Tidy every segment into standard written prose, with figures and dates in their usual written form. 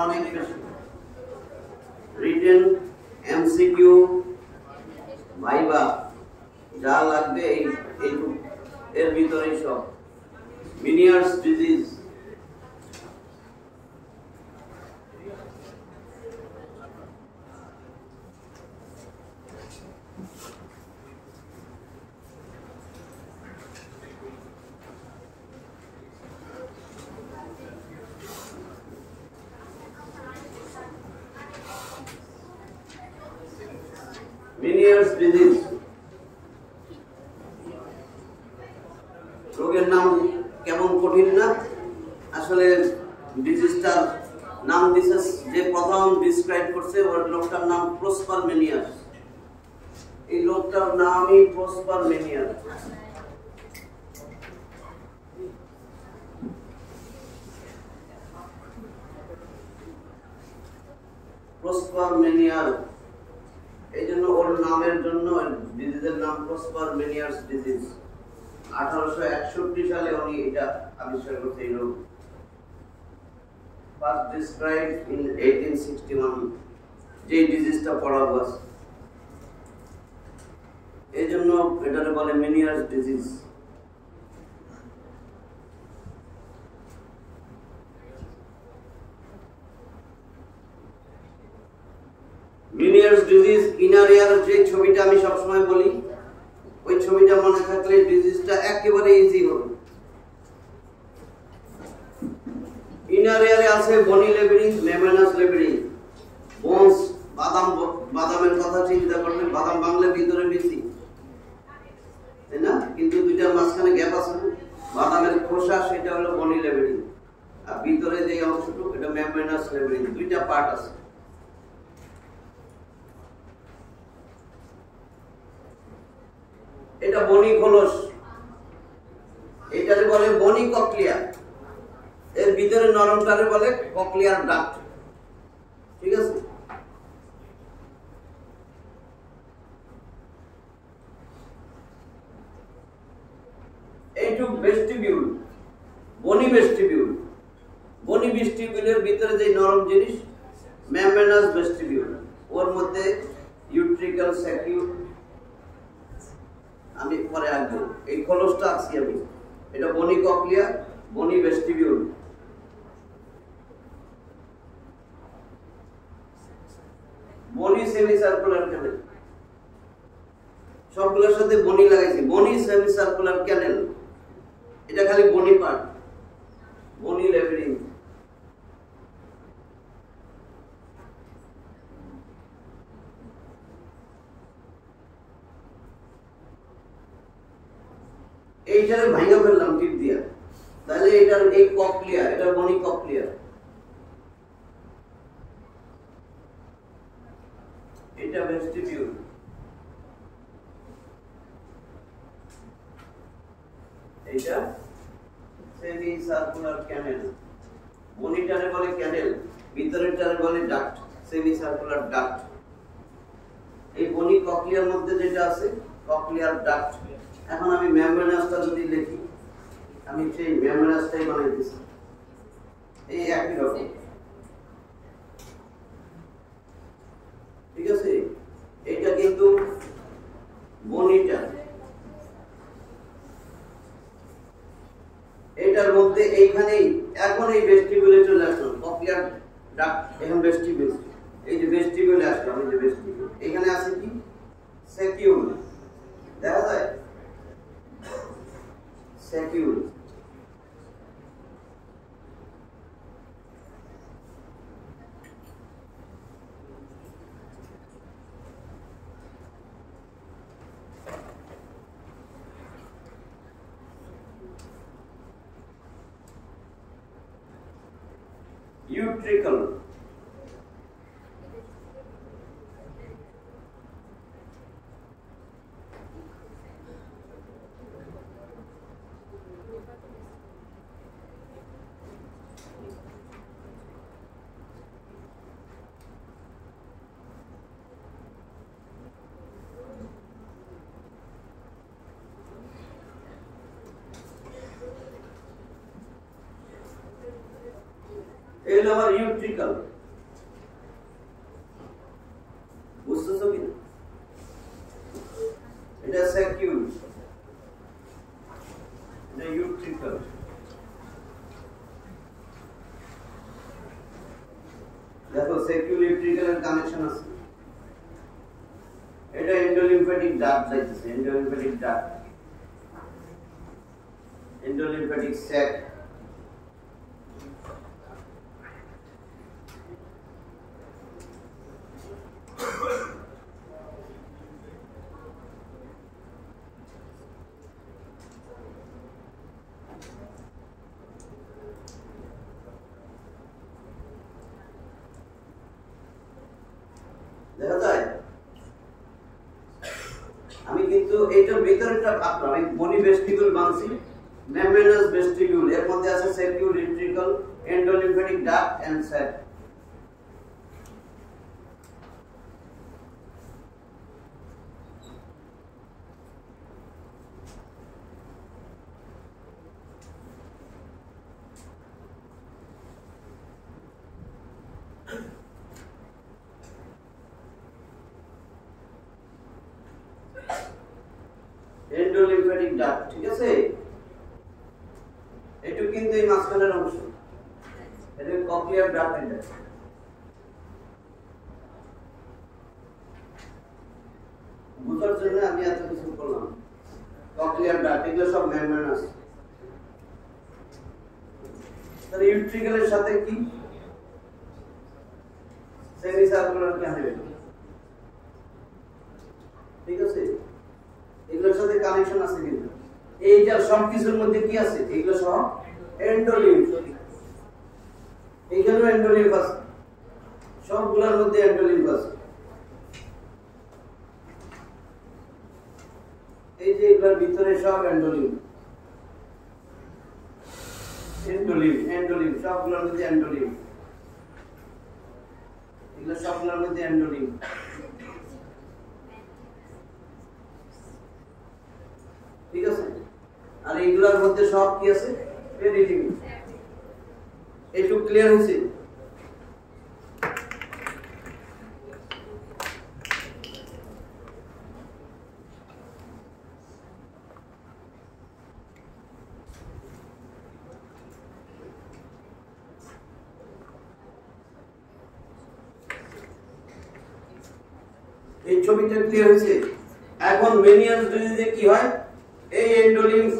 অনেক বেশি। Written, MCQ, viva যা লাগবে এর ভিতরেই সব। মিনিয়ার্স ডিজিজ, মিনিয়ার্স ডিজিজ রোগের নাম কেমন কঠিন না? আসলে ডিজিজটার নাম দিছে যে প্রথম ডিসক্রাইব করছে ওর লোকটার নাম প্রসপার মেনিয়াস। এই লোকটার নামই প্রসপার মেনিয়াস। প্রসপার মেনিয়াস, এই জন্য ওর নামের জন্য ডিজিজের নাম প্রসপার মেনিয়াস ডিজিজ। 1861 সালে উনি এটা আবিষ্কার করতে এই রোগ। ফার্স্ট ডিসক্রাইবড ইন 1861 যে ডিজিজটা পড়া হয়েছে, এই জন্য এটাকে বলে মেনিয়াস ডিজিজ। মিনিয়ার্স ডিজিজ ইনার ইয়ার যে ছবিটা আমি সবসময় বলি, ওই ছবিটা মনে থাকলে ডিজিজটা একেবারে ইজি হবে। ইনার ইয়ারে আছে বনি লেবেরিং, মেমব্রেনাস লেবেরিং, বোনস। বাদামের কথা চিন্তা করলে বাদাম বাংলার ভিতরে বেশি, তাই না? কিন্তু দুইটার মাঝখানে গ্যাপ আছে না? বাদামের খোসা সেটা হলো বনি লেবেরিং, আর ভিতরে যে অংশটুকু এটা মেমব্রেনাস লেবেরিং। দুইটা পার্ট আছে। এটা বনি খোলস, এটারে বলে বনি কক্লিয়া। এর ভিতরে নরমটারে বলে কক্লিয়ার ডাক্ট। ঠিক আছে? এইটুক ভেস্টিবিউল, বনি ভেস্টিবিউল। বনি ভেস্টিবিউলের ভিতরে যে নরম জিনিস মেমব্রেনাস ভেস্টিবিউল, ওর মধ্যে ইউট্রিকাল স্যাকিউল। আমি পরে আসবো, এই খোলসটা আছি আমি। এটা বনি কক্লিয়া, বনি ভেস্টিবিউল। বনি সেমি সার্কুলার ক্যানেল, সবগুলোর সাথে বনি লাগাইছি। বনি সেমি সার্কুলার ক্যানেল, এটা খালি বনি পার্ট। বনি লেবেরিং, এইটারে ভাঙা ফেললাম টিপ দিয়া, তাহলে এটার এই কক্লিয়া, এটা বনি কক্লিয়া। এটা ভেস্টিবিউল, এটা সেমি সার্কুলার ক্যানেল। বনিটারে বলে ক্যানেল, ভিতরেরটারে বলে ডাক্ট, সেমি সার্কুলার ডাক্ট। এই বনি কক্লিয়ার মধ্যে যেটা আছে কক্লিয়ার ডাক্ট। এখন আমি মেমব্রেনাসটা যদি লিখি, আমি সেই মেমব্রেনাসটাই বানাই দিচ্ছি। এই একই রকম, ঠিক আছে? এটা কিন্তু বনিটা, এটার মধ্যে এইখানেই এখন এই ভেস্টিবিউলে চলে আসলাম। কক্লিয়ার ডাক্ট, এখন ভেস্টিবিউল। এই যে ভেস্টিবিউলে আসলাম, এই যে ভেস্টিবিউল, এখানে আছে কি স্যাকিউল, দেখা যায় স্যাকিউল। ইউট্রিকল, এই হলো আমার ইউট্রিকাল, বুঝতেছো কি? এটা স্যাকিউল, এটা ইউট্রিকাল। দেখো স্যাকিউল ইউট্রিকালের কানেকশন আছে। এটা এন্ডোলিম্ফ্যাটিক ডাক্ট যাইতেছে, এন্ডোলিম্ফ্যাটিক ডাক্ট, এন্ডোলিম্ফ্যাটিক স্যাক। দেখা যায় আমি কিন্তু এইটার ভিতরটা ভাবলাম, আমি বনি ভেস্টিবিউল বানছি, মেমব্রেনাস ভেস্টিবিউল, এর মধ্যে আছে saccule utricle, endolymphatic duct and sac. Endolymphatic duct, ঠিক আছে? এটু কিন্তু এই মাঝখানের অংশ, এটা কক্লিয়ার ডাক্ট। এটা বুঝার জন্য আমি এত কিছু করলাম। কক্লিয়ার ডাক্ট এগুলো সব মেমব্রেনাস। তাহলে ইউট্রিকালের সাথে কি সেমি সার্কুলার ক্যানেল, ঠিক আছে? এগুলোর সাথে কানেকশন আছে কিন্তু এইটা সব কিছুর মধ্যে কি আছে? এগুলো সব এন্ডোলিম্ফ। এইখানেও এন্ডোলিম্ফ আছে, সবগুলোর মধ্যে এন্ডোলিম্ফ আছে। এই যে এগুলোর ভিতরে সব এন্ডোলিম্ফ, এন্ডোলিম্ফ, এন্ডোলিম্ফ, সবগুলোর মধ্যে এন্ডোলিম্ফ। এগুলো সবগুলোর মধ্যে এন্ডোলিম্ফ। ঠিক আছে? আর এইগুলোর মধ্যে সব কি আছে? পেরিটিম। একটু ক্লিয়ার হয়েছে? এই ছবিটা ক্লিয়ার হয়েছে? এখন মেনিয়াস ডিজিজে কি হয়? এই এন্ডোলিম্ফ,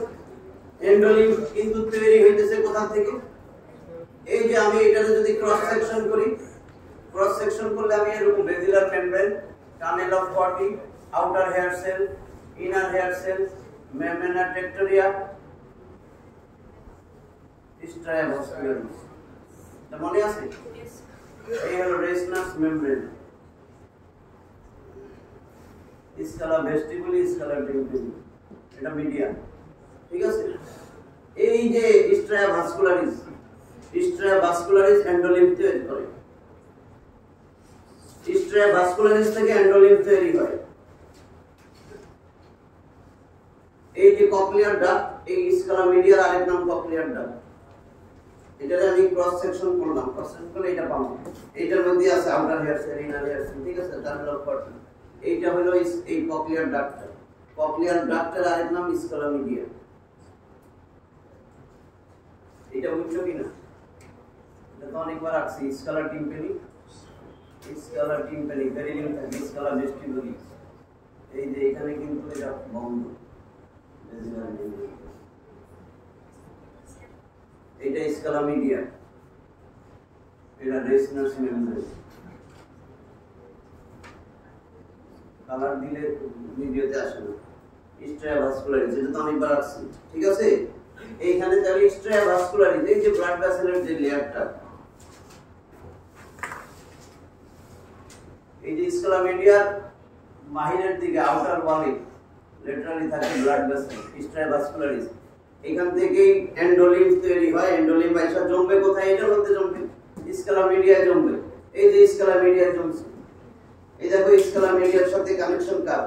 এন্ডোলিম্ফ কিন্তু তৈরি হইতেছে কোথা থেকে? এই যে আমি এটাতে যদি ক্রস সেকশন করি, ক্রস সেকশন করলে আমি এরকম basilar membrane, tunnel of body, outer hair cell, inner hair cell, membrana tectoria, stria vascularis. এটা মনে আছে? এই হলো রেসনাস মেমব্রেন, স্কালা ভেস্টিবুলি, স্কালা টিম্পানি, এটা মিডিয়া। ঠিক আছে? এই যে স্ট্রায়া ভাস্কুলারিস, স্ট্রায়া ভাস্কুলারিস এন্ডোলিম্ফ তৈরি করে। স্ট্রায়া ভাস্কুলারিস থেকে এন্ডোলিম্ফ তৈরি হয়। এই যে কক্লিয়ার ডাক্ট, এই স্কালা মিডিয়ার আরেক নাম কক্লিয়ার ডাক্ট। এটারে আমি ক্রস সেকশন করলাম, ক্রস সেকশন করলে এটা পাবো। এইটার মধ্যে আছে outer hair cell, inner hair cell, ঠিক আছে? Tunnel of body. এইটা হলো এই কক্লিয়ার ডাক্ট। কক্লিয়ার ডাক্টের আরেক নাম স্কালা মিডিয়া। এটা বুঝছো কিনা? এটা তো অনেকবার আসছে। স্কালা টিম্পানি, স্কালা টিম্পানি, পেরিলিম্ফ, স্কালা ভেস্টিবুলি। এই যে এখানে কিন্তু এটা বন্ধ। এটা স্কালা মিডিয়া, এটা রেসনাস মেমব্রেন। কালার দিলে ভিডিওতে আসে না। স্ট্রায়া ভাস্কুলারিস, এটা তো অনেকবার আসছে, ঠিক আছে? এইখানে তাহলে স্ট্রায়া ভাস্কুলারিস, এই যে ব্লাড ভেসেলের যে লেয়ারটা, এই যে স্কালা মিডিয়ার বাহিরের দিকে আউটার ওয়ালে লেটারালি থাকে ব্লাড ভেসেল, স্ট্রায়া ভাস্কুলারিস। এখান থেকেই এন্ডোলিম্ফ তৈরি হয়। এন্ডোলিম্ফ আইসা জমবে কোথায়? এটার মধ্যে জমবে, স্কালা মিডিয়ায় জমবে। এই যে স্কালা মিডিয়ায় জমছে, এই দেখো স্কালা মিডিয়ার সাথে কানেকশন কার?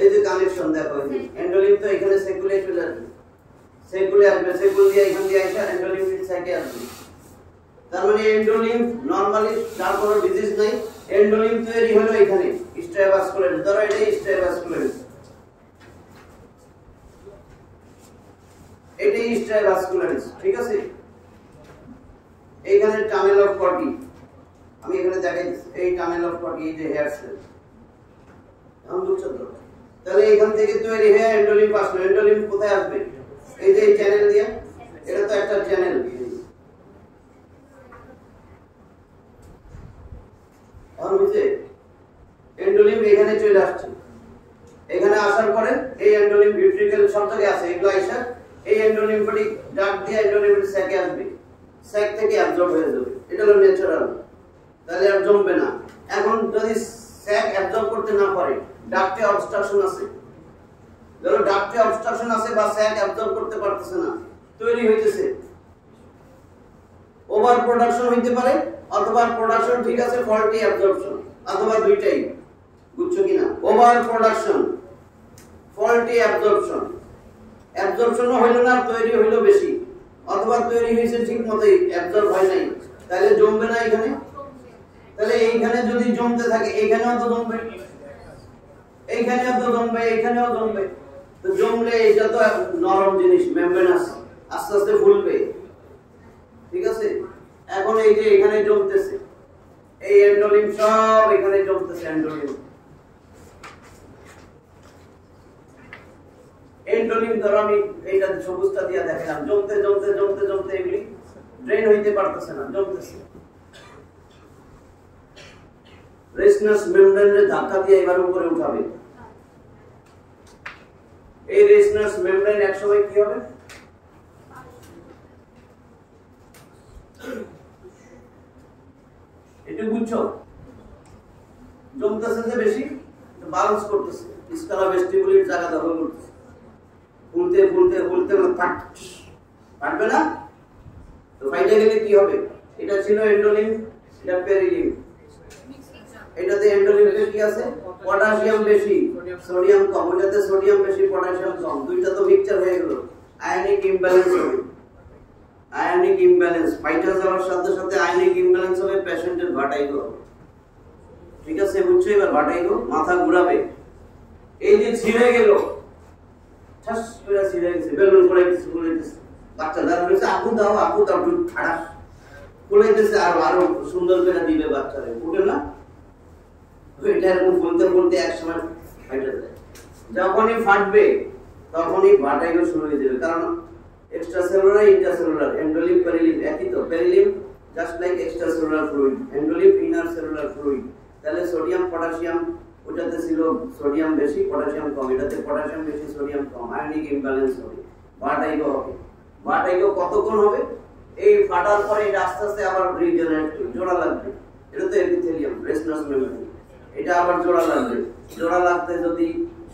এই যে কানেকশন দেখো, এন্ডোলিম্ফ তো এখানে সার্কুলেট হয়ে যাবে, সেগুলো আসবে, সেগুলো দিয়ে এখান দিয়ে আসা এন্ডোলিম্ফের সাইটে আসবে। তার মানে এন্ডোলিম্ফ নরমালি যার কোনো ডিজিজ নাই, এন্ডোলিম্ফ তৈরি হলো এখানে স্ট্রাভাসকুলারিস। ধরো এটাই স্ট্রাভাসকুলারিস, এটাই স্ট্রাভাসকুলারিস, ঠিক আছে। এইখানে টানেল অফ কর্টি, আমি এখানে দেখাই এই টানেল অফ কর্টি, এই যে হেয়ার সেল, এখন বুঝছো তো? তাহলে এখান থেকে তৈরি হয়ে এন্ডোলিম্ফ আসলো। এন্ডোলিম্ফ কোথায় আসবে? এই যে এই চ্যানেল দিয়ে, এটা তো একটা চ্যানেল। এখন বুঝছে এন্ডোলিম্ফ এখানে চলে আসছে। এখানে আসার পরে এই এন্ডোলিম্ফ ভিট্রিকেল সব জায়গায় আছে, এগুলো আইসা এই এন্ডোলিম্ফটিক ডাক্ট দিয়ে এন্ডোলিম্ফের স্যাকে আসবে, স্যাক থেকে অ্যাবজর্ব হয়ে যাবে। এটা হলো ন্যাচারাল, তাহলে আর জমবে না। এখন যদি স্যাক অ্যাবজর্ব করতে না পারে, ডাক্টে অবস্ট্রাকশন আছে, ধরো ডাক্টে অবস্ট্রাকশন আছে বা স্যাক অ্যাবজর্ব করতে পারতেছে না, তৈরি হইতেছে, ওভার প্রোডাকশন হইতে পারে অথবা প্রোডাকশন ঠিক আছে ফল্টি অ্যাবজর্পশন, অথবা দুইটাই। বুঝছো কিনা? ওভার প্রোডাকশন, ফল্টি অ্যাবজর্পশন, অ্যাবজর্পশনও হইল না, তৈরি হইল বেশি, অথবা তৈরি হয়েছে ঠিক মতোই অ্যাবজর্ব হয় নাই, তাহলে জমবে না এখানে। তাহলে এইখানে যদি জমতে থাকে, এইখানেও তো জমবে, এইখানেও তো জমবে, এইখানেও জমবে। তো জমলে এটা তো নরম জিনিস, মেমব্রেনাস, আস্তে আস্তে ফুলবে, ঠিক আছে। এখন এই যে এখানে জমতেছে, এই এন্ডোলিম্ফ সব এখানে জমতেছে। এন্ডোলিম্ফ ধরো আমি এইটা সবুজটা দিয়ে দেখালাম, জমতে জমতে জমতে জমতে এগুলি ড্রেন হইতে পারতেছে না, জমতেছে। রেসনাস মেমব্রেনের ধাক্কা দিয়ে এবার উপরে উঠাবে। এই রেসনাস মেমব্রেন একসময় কি হবে? এটা বুঝছো? জমতেছে যে বেশি, ব্যালেন্স করতেছে, স্কালা ভেস্টিবুলার জায়গা দখল করতেছে, ফুলতে ফুলতে ফুলতে পারবে না। তো ফাইটে গেলে কি হবে? এটা ছিল এন্ডোলিম্ফ, এটা পেরিলিম্ফ। এটাতে এন্ডোলিম্ফে কি আছে? পটাশিয়াম বেশি, সোডিয়াম কম। ওটাতে সোডিয়াম বেশি, পটাশিয়াম কম, দুইটা তো মিক্সচার হয়ে গেল, আয়নিক ইমব্যালেন্স হবে। আয়নিক ইমব্যালেন্স, ফাইটার যাওয়ার সাথে সাথে আয়নিক ইমব্যালেন্স হবে, পেশেন্টের ভাটাইগো হবে, ঠিক আছে। বুঝছো? এবার ভাটাইগো মাথা ঘুরাবে। এই যে ছিঁড়ে গেল, ঠাস করে ছিঁড়ে গেছে, বেলুন করে কিছু বলেছে, বাচ্চা দাঁড় হয়েছে, আপু দাও দুধ ঠাড়াস বলেছে, আরো সুন্দর করে দিবে বাচ্চারে, উঠে না। এটা এরকম বলতে বলতে এক সময় ফাইটে যায়। যখনই ফাটবে তখনই ভাটাইগো শুরু হয়ে যাবে, কারণ extracellular intercellular endolymph perilymph একই তো। perilymph just like extracellular fluid, endolymph inner cellular fluid। তাহলে সোডিয়াম পটাশিয়াম, ওটাতে ছিল সোডিয়াম বেশি পটাশিয়াম কম, এটাতে পটাশিয়াম বেশি সোডিয়াম কম, আয়নিক ইমব্যালেন্স হবে, ভাটাইগো হবে। ভাটাইগো কতক্ষণ হবে? এই ফাটার পরে এটা আস্তে আস্তে আবার রিজেনারেট জোড়া লাগবে। এটা তো এপিথেলিয়াম, রেসনাস মেমব্রেন, এটা আবার জোড়া লাগবে। জোড়া লাগতে যদি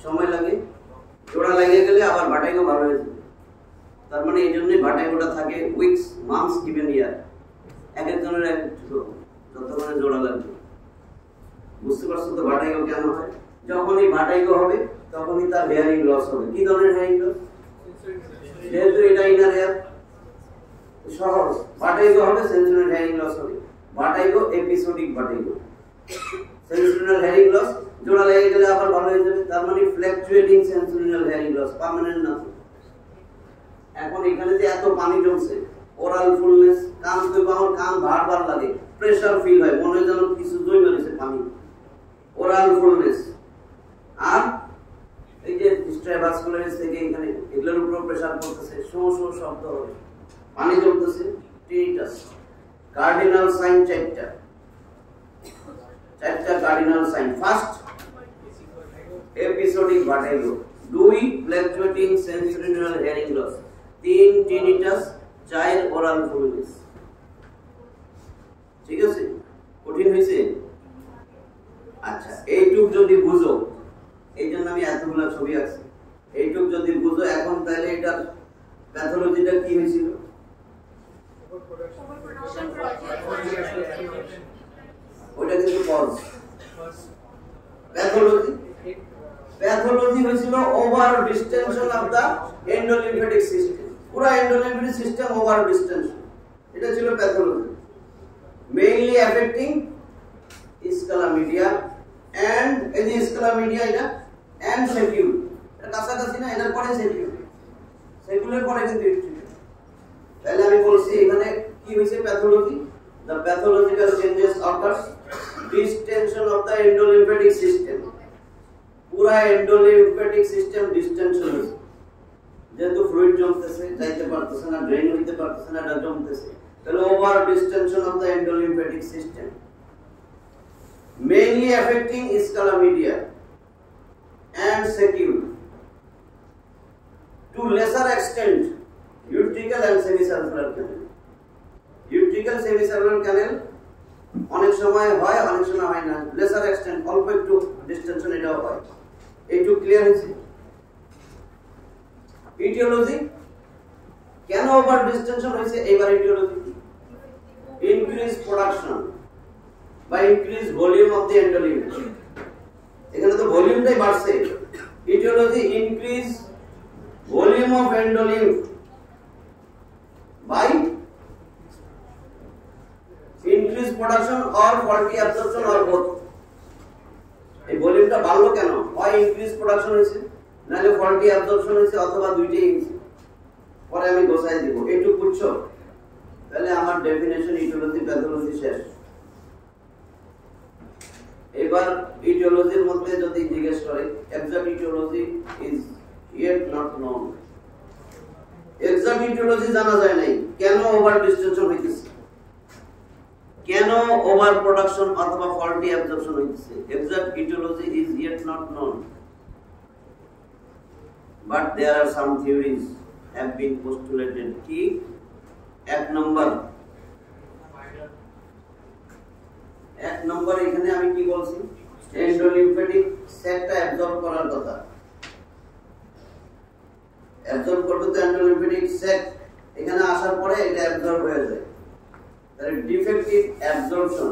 সময় লাগে, জোড়া লেগে গেলে আবার ভাটাইগো ভালো হয়ে যাবে। তার মানে এই জন্যই ভাটাইগোটা থাকে উইকস, মান্থস, ইভেন ইয়ার, এক একজনের এক যতক্ষণে জোড়া লাগবে। বুঝতে পারছো তো ভাটাইগো কেন হয়? যখনই ভাটাইগো হবে তখনই তার হেয়ারিং লস হবে। কি ধরনের হেয়ারিং লস? যেহেতু এটা ইনার হেয়ার, সহজ, ভাটাইগো হবে, সেন্সোরিয়াল হেয়ারিং লস হবে। ভাটাইগো এপিসোডিক ভাটাইগো, সেন্সোরিয়াল হেয়ারিং লস, জোড়া লেগে গেলে আবার ভালো হয়ে যাবে। তার মানে fluctuating sensorial hearing loss, permanent না। এখন এখানে যে এত পানি জমছে, ওরাল ফুলনেস, কান কইব আমার কান ভার লাগে, প্রেসার ফিল হয়, মনে হয় যেন কিছু জমে গেছে পানি, ওরাল ফুলনেস। আর এই যে স্ট্রাভাসকুলারিস থেকে এখানে এগুলোর উপর প্রেসার পড়তেছে, শো শো শব্দ হবে, পানি জমতেছে, টিনিটাস। কার্ডিনাল সাইন চারটা cardinal sign. First episodic vertigo, 2 fluctuating sensorial hearing loss, 3 tinnitus, 4 aural fullness. ঠিক আছে? কঠিন হয়েছে? আচ্ছা, এইটুক যদি বুঝো, এই জন্য আমি এতগুলা ছবি আঁকছি, এইটুক যদি বুঝো এখন, তাহলে এটার প্যাথোলজিটা কি হয়েছিল? ওটা কিন্তু পজ। প্যাথোলজি হয়েছিল over distension of the endolymphatic system. পুরো এন্ডোলিম্ফেটিক সিস্টেম ওভার ডিস্টেনশন, এটা ছিল pathology. Mainly affecting scala media and এই যে স্কেলা মিডিয়া এটা এন্ড সেকিউল, এটা কাছাকাছি না, এটার পরে সেকিউল, সেকিউলের পরে কিন্তু ইন্ট্রিকা। তাহলে আমি বলছি এখানে কি হইছে pathology, the pathological changes occurs distension of the endolymphatic system, পুরা এন্ডোলিম্ফেটিক সিস্টেম ডিস্টেনশন হইছে, যেহেতু ফ্লুইড জমতেছে, যাইতে পারতেছে না, ড্রেন হইতে পারতেছে না, এটা জমতেছে, তাহলে over distension of the endolymphatic system mainly affecting scala media and secule, to lesser extent utricle and semicircular canal. Utricle semicircular canal অনেক সময় হয়, অনেক সময় হয় না, লেসার এক্সটেন্ট, অল্প একটু ডিস্টেনশন এটাও হয়। একটু ক্লিয়ার হয়েছে? ইটিওলজি কেন ওভার ডিস্টেনশন হয়েছে, এইবার ইটিওলজি ইনক্রিজ প্রোডাকশন বা increase volume of the endolymph, এখানে তো ভলিউমটাই বাড়ছে। Etiology increase volume of endolymph by increase production or faulty absorption or both. এই ভলিউমটা বাড়লো কেন? হয় ইনক্রিজ প্রোডাকশন হয়েছে, নাহলে ফল্টি অ্যাবজর্পশন হয়েছে, অথবা দুইটাই হয়েছে। পরে আমি গোছাই দিব, একটু বুঝছো? তাহলে আমার ডেফিনেশন ইটিওলজি প্যাথোলজি শেষ। এবার ইটিওলজির মধ্যে যদি জিজ্ঞেস করে exact etiology is yet not known, exact etiology জানা যায় নাই, কেন ওভার ডিস্টেনশন হইতেছে, কেন ওভার প্রোডাকশন অথবা ফল্টি অ্যাবজর্পশন হইতেছে, exact etiology is yet not known, but there are some theories have been postulated. কি? এক নম্বর এখানে আমি কি বলছি, এন্ডোলিম্ফেটিক স্যাকটা অ্যাবজর্ব করার কথা, অ্যাবজর্ব করবে তো এন্ডোলিম্ফেটিক স্যাক, এখানে আসার পরে এটা অ্যাবজর্ব হয়ে যায়, তাহলে defective absorption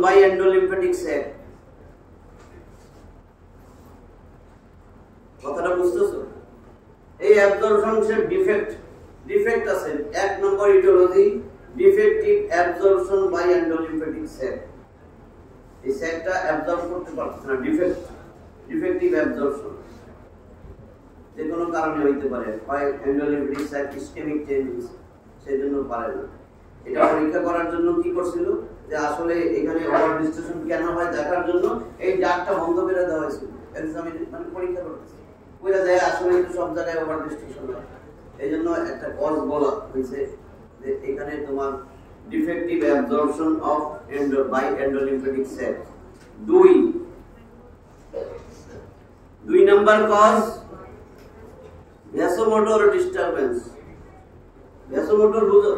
by endolymphatic sac. কথাটা বুঝতেছো? এই অ্যাবজর্পশনের ডিফেক্ট আছে। এক নম্বর etiology defective absorption by endolymphatic sac, এই স্যাকটা অ্যাবজর্ব করতে পারছে না, ডিফেক্টিভ অ্যাবজর্পশন যে কোনো কারণে হইতে পারে, হয় এন্ডোলিম্ফেটিক স্যাক ইসকেমিক চেঞ্জ সেজন্য পারে না। এটা পরীক্ষা করার জন্য কি করছিল, যে আসলে এখানে ওভার ডিস্টেনশন কেন হয় দেখার জন্য এই ডাকটা বন্ধ করে দেওয়া হয়েছিল, মানে পরীক্ষা করতেছে, কইরা যায় আসলে সব জায়গায় ওভার ডিস্টেনশন হয়, এই জন্য একটা কজ বলা হয়েছে যে এখানে তোমার defective absorption of by endolymphatic sac. দুই number cause vasomotor disturbance. Vasomotor বুঝো?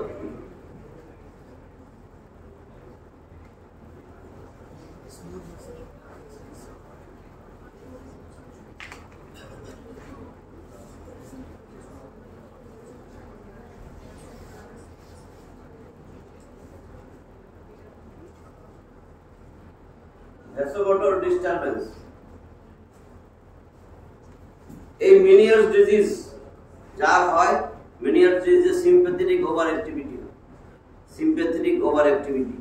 ভ্যাসোমোটর ডিস্টারবেন্স, এই মেনিয়াস ডিজিজ যার হয়, মেনিয়াস ডিজিজে সিম্প্যাথেটিক ওভার অ্যাক্টিভিটি,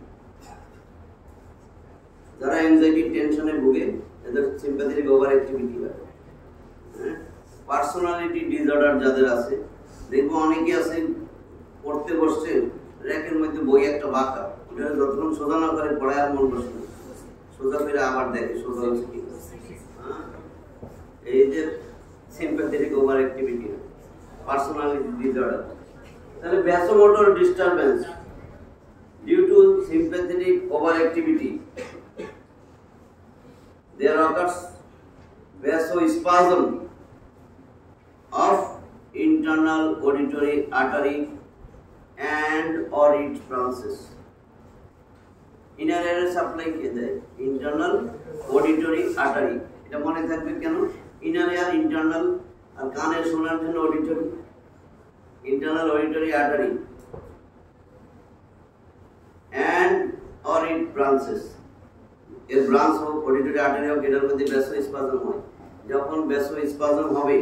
যারা এনজাইটি টেনশনে ভুগে এদের সিম্প্যাথেটিক ওভার অ্যাক্টিভিটি হয়। পার্সোনালিটি ডিসঅর্ডার যাদের আছে, দেখবো অনেকে আছে পড়তে বসছে, র্যাকের মধ্যে বই একটা বাঁকা, ওটা যতক্ষণ সোজা না করে পড়ায় আর মন বসে না, সোজা করে আবার দেখে সোজা হচ্ছে কি। এই যে sympathetic over activity, personality disorder. তাহলে vasomotor disturbance due to sympathetic over activity, there occurs vasospasm of internal auditory artery and or its branches. Inner ear supply কে দেয়? Internal auditory artery, এটা মনে থাকবে কেন? ইনার এয়ার ইন্টারনাল, আর কানের শোনার জন্য auditory, internal auditory artery and or its branches, এর branch হোক, অডিটরি আর্টারি হোক, এটার মধ্যে ভ্যাসোস্পাজম হয়। যখন ভ্যাসোস্পাজম হবে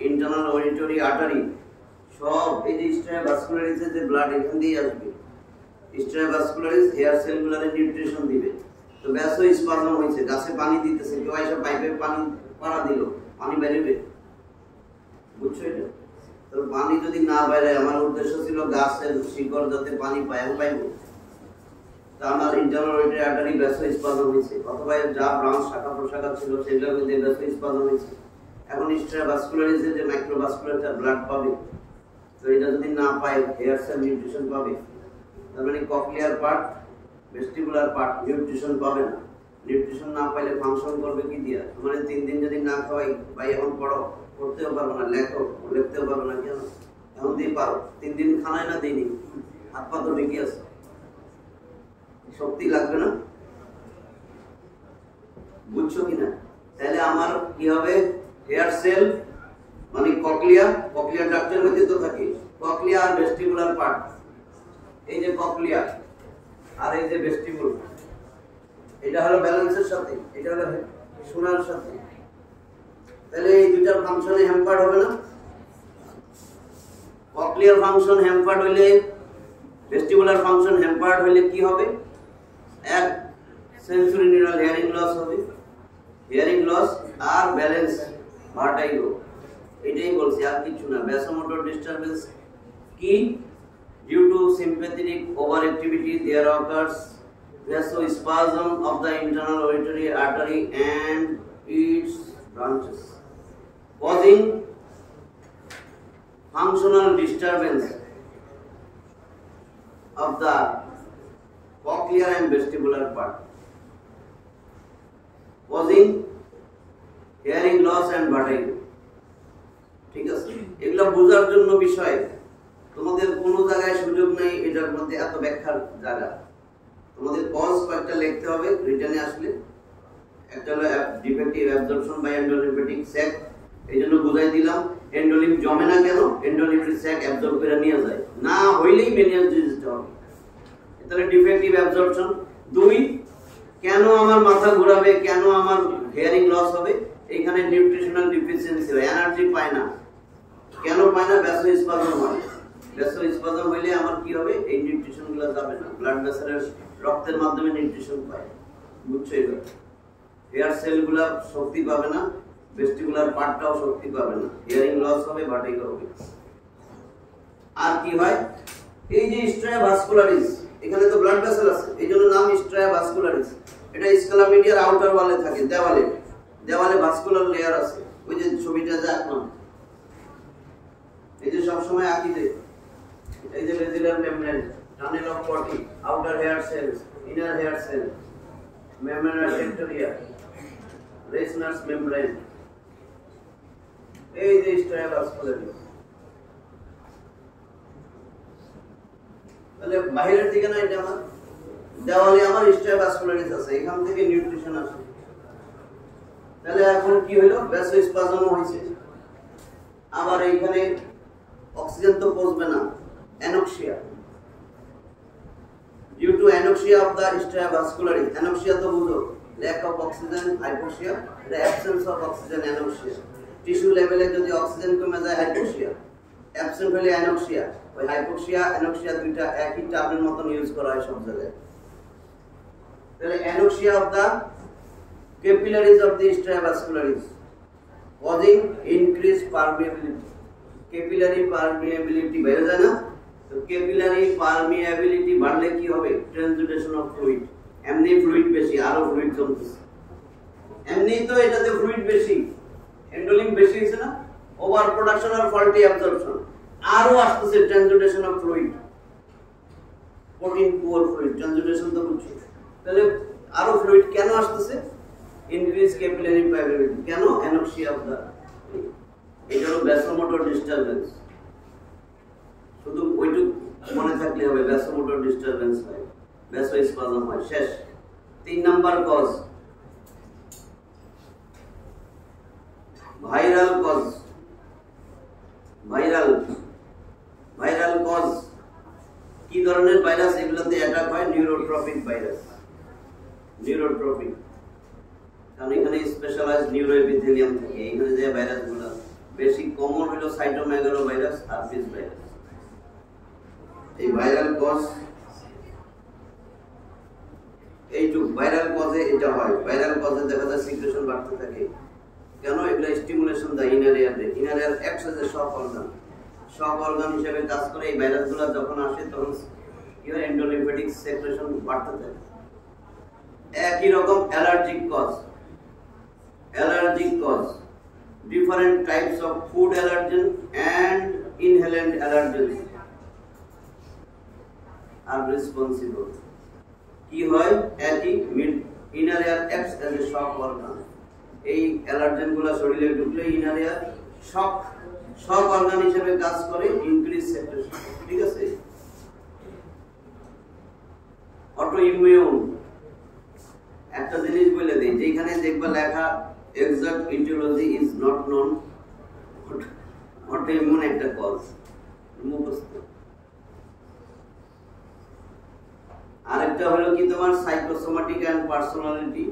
ইন্টারনাল অডিটরি আর্টারি সব এই যে স্ট্রাভাস্কুলারিসে যে ব্লাড এখান দিয়ে আসবে, স্ট্রাভাস্কুলারিস হেয়ার সেলগুলারে নিউট্রিশন দিবে। তো ভ্যাসোস্পাজম হয়েছে, গাছে পানি দিতেছে, কেউ এসে পাইপে পানি পাড়া দিল, পানি বেরোবে, বুঝছো এটা? তো পানি যদি না বাইরে, আমার উদ্দেশ্য ছিল গাছের শিকড় যাতে পানি পায়, আমি পাইবো। তা আমার ইন্টারনাল অডিটরি আর্টারি ভ্যাসোস্পাজম হয়েছে, অথবা যা ব্রাঞ্চ শাখা প্রশাখা ছিল সেগুলোর মধ্যে ভ্যাসোস্পাজম হয়েছে। এখন স্ট্রাভাস্কুলারিসে যে মাইক্রোভাস্কুলারটা ব্লাড পাবে, তো এটা যদি না পায় হেয়ার সেল নিউট্রিশন পাবে, তার মানে cochlear part, vestibular part nutrition পাবে না। নিউট্রিশন না পাইলে ফাংশন করবে কি দিয়া? মানে 3 দিন যদি না খাওয়াই, ভাই এখন পড়ো, পড়তেও পারবো না, লেখো, লিখতেও পারবো না, কেন? এখন দিয়ে পারো, 3 দিন খানায় না দিইনি, হাত পা তো ঢেকে আছে, শক্তি লাগবে না? বুঝছো কিনা? তাহলে আমার কি হবে? হেয়ার সেল মানে ককলিয়া, ককলিয়া ডাক্টের মধ্যে তো থাকে ককলিয়া আর ভেস্টিবুলার পার্ট। এই যে ককলিয়া আর এই যে ভেস্টিবুল, এটা হলো ব্যালেন্সের সাথে, এটা হলো শোনার সাথে। তাহলে এই দুইটার ফাংশনে হ্যাম্পার্ড হবে না? ককলিয়ার ফাংশন হ্যাম্পার্ড হইলে, ভেস্টিবুলার ফাংশন হ্যাম্পার্ড হইলে কি হবে? এক, সেন্সরি নিউরাল হিয়ারিং লস হবে, হিয়ারিং লস আর ব্যালেন্স ভার্টাইগো। এটাই বলছি, আর কিছু না। ভ্যাসোমোটর ডিস্টারবেন্স কি? Due to sympathetic overactivity there occurs vasospasm of the internal auditory artery and its branches, causing functional disturbance of the cochlear and vestibular part, causing hearing loss and vertigo. ঠিক আছে, এগুলো বোঝার জন্য বিষয়, তোমাদের কোনো জায়গায় সুযোগ নেই এটার মধ্যে এত ব্যাখ্যার জায়গা। তোমাদের কজ কয়েকটা লিখতে হবে রিটেনে আসলে। একটা হলো defective absorption by endolymphatic sac, এই জন্য বুঝাই দিলাম। এন্ডোলিম জমে না কেন? এন্ডোলিম্ফেটিক স্যাক অ্যাবজর্ব করে নিয়ে যায়, না হইলেই মেনিয়াস ডিজিজটা হবে। তাহলে ডিফেক্টিভ অ্যাবজর্পশন। 2, কেন আমার মাথা ঘোরাবে, কেন আমার হিয়ারিং লস হবে? এখানে নিউট্রিশনাল ডিফিসিয়েন্সি হয়, এনার্জি পায় না। কেন পায় না? ভ্যাসোস্পাজম হয়। ভ্যাসোস্পাজম হইলে আমার কি হবে? এই নিউট্রিশন গুলো যাবে না, ব্লাড ভেসেলের রক্তের মাধ্যমে নিউট্রিশন পায়, বুঝছো? এবার হেয়ার সেল গুলা শক্তি পাবে না, ভেস্টিবুলার পার্টটাও শক্তি পাবে না, হিয়ারিং লস হবে, ভার্টিগো হবে। আর কি হয়? এই যে স্ট্রাভাস্কুলারিস, এখানে তো ব্লাড ভেসেল আছে, এই জন্য নাম স্ট্রাভাস্কুলারিস। এটা স্ক্যালামিডিয়ার আউটার ওয়ালে থাকে, দেওয়ালে, দেওয়ালে ভাস্কুলার লেয়ার আছে। ওই যে ছবিটা যে আঁকলাম, এই যে সবসময় আঁকি যে, এই যে basilar membrane, tunnel of body, outer hair cells, inner hair cell, membrana tectoria, Reissner's membrane, এই যে স্ট্রাভাস্কুলারিস। তাহলে বাইরের দিকে না, এটা আমার দেওয়ালে আমার স্ট্রাভাস্কুলারিস আছে, এখান থেকে নিউট্রিশন আসে। তাহলে এখন কি হলো? ভ্যাসোস্পাজম হয়েছে। আবার এইখানে অক্সিজেন তো পৌঁছবে না, anoxia. Due to anoxia of the স্ট্রাভাস্কুলারিস, anoxia তো বুঝো, ল্যাক অফ অক্সিজেন, হাইপোক্সিয়া, এটা absence of oxygen, anoxia. Tissue লেভেলে যদি অক্সিজেন কমে যায়, হাইপোক্সিয়া। অ্যাবসেন্ট হলে অ্যানোক্সিয়া। ওই হাইপোক্সিয়া অ্যানোক্সিয়া দুইটা একই টার্মের মতন ইউজ করা হয় সব জায়গায়। তাহলে anoxia of the capillaries of the stravascularis, causing increased permeability. Capillary permeability বেড়ে যায় না? তো capillary permeability বাড়লে কি হবে? Transudation of fluid. এমনি ফ্লুইড বেশি, আরো ফ্লুইড জমতেছে। এমনি তো এটাতে ফ্লুইড বেশি, এন্ডোলিম বেশি হয়েছে না? ওভার প্রোডাকশন আর ফল্টি অ্যাবজর্পশন, আরো আসতেছে transudation of fluid, protein poor fluid, transudation তো বুঝছি। তাহলে আরো ফ্লুইড কেন আসতেছে? Increase capillary permeability. কেন? অ্যানোক্সিয়া অফ দা, এটা হলো ভ্যাসোমোটর ডিস্টারবেন্স। শুধু ওইটুকু মনে থাকলে হবে, ভ্যাসোমোটর ডিস্টারবেন্স হয়, ভ্যাসোস্পাজম হয়। শেষ। 3 number cause, viral cause. Viral cause কি ধরনের ভাইরাস এগুলোতে অ্যাটাক হয়? Neurotrophic virus. নিউরোট্রপিক কারণ এখানে স্পেশালাইজড নিউরোএপিথেলিয়াম থাকে। এখানে যে ভাইরাসগুলো বেশি কমন হলো সাইটোমেগালো ভাইরাস আর ফিস ভাইরাস। এই ভাইরাল কজ এইটুক ভাইরাল কজে এটা হয়। ভাইরাল কজে দেখা যায় সিক্রেশন বাড়তে থাকে। কেন? এগুলো স্টিমুলেশন দেয় ইনার এয়ারে। ইনার এয়ার একসাথে শক অর্গান হিসেবে কাজ করে। এই ভাইরাসগুলো যখন আসে তখন কি হয়? এন্ডোলিম্ফেটিক সেক্রেশন বাড়তে থাকে। একই রকম allergic cause different types of food allergen and inhalant allergens are responsible. কি হয়? একই inner air acts as a shock organ. এই অ্যালার্জেনগুলো শরীরে ঢুকলে ইনার এয়ার শক অর্গান হিসেবে কাজ করে, ইনক্রিজ সেক্রেশন। ঠিক আছে? অটো ইমিউন একটা জিনিস বলে দেই, যেখানে দেখবা লেখা exact etiology is not known, autoimmune একটা কজ মুখস্থ। আরেকটা হলো কি তোমার psychosomatic and personality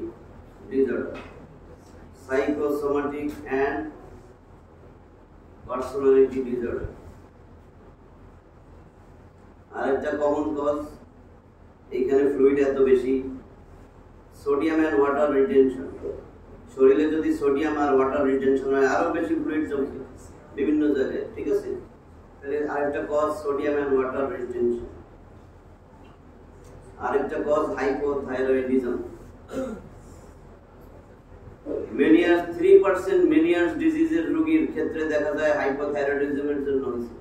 disorder. Psychosomatic and personality disorder আরেকটা কমন কজ। এইখানে ফ্লুইড এত বেশি, সোডিয়াম এন্ড ওয়াটার রিটেনশন। শরীরে যদি সোডিয়াম আর ওয়াটার রিটেনশন হয়, আরো বেশি ফ্লুইড জমে বিভিন্ন জায়গায়। ঠিক আছে? তাহলে আরেকটা cause sodium and water retention. আরেকটা কজ হাইপোথাইরয়েডিজম। মেনিয়াস 3% মেনিয়াস ডিজিজের রোগীর ক্ষেত্রে দেখা যায় হাইপোথাইরয়েডিজমের জন্য হয়েছে।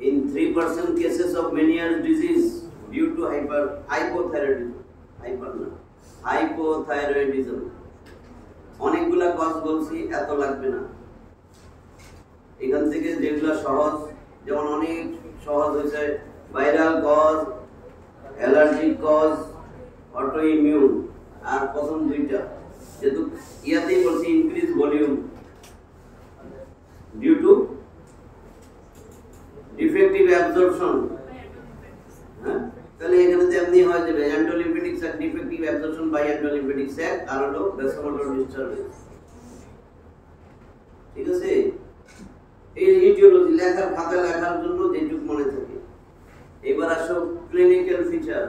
In 3% cases of Meniere's disease due to hypothyroidism. অনেকগুলা কজ বলছি, এত লাগবে না। এখান থেকে যেগুলা সহজ, যেমন অনেক সহজ হয়েছে viral cause, allergic cause, auto immune. আর প্রথম দুইটা যেহেতু ইয়াতেই বলছি increase volume due to defective absorption. হ্যাঁ, তাহলে এখানে তো এমনি হয় যে endolymphatic sac defective absorption by endolymphatic sac আর হলো ভ্যাসোমোটর ডিস্টারবেন্স। ঠিক আছে? এই ইটিওলজি লেখার খাতা লেখার জন্য যেটুকু মনে থাকে। এবার আসো ক্লিনিক্যাল ফিচার।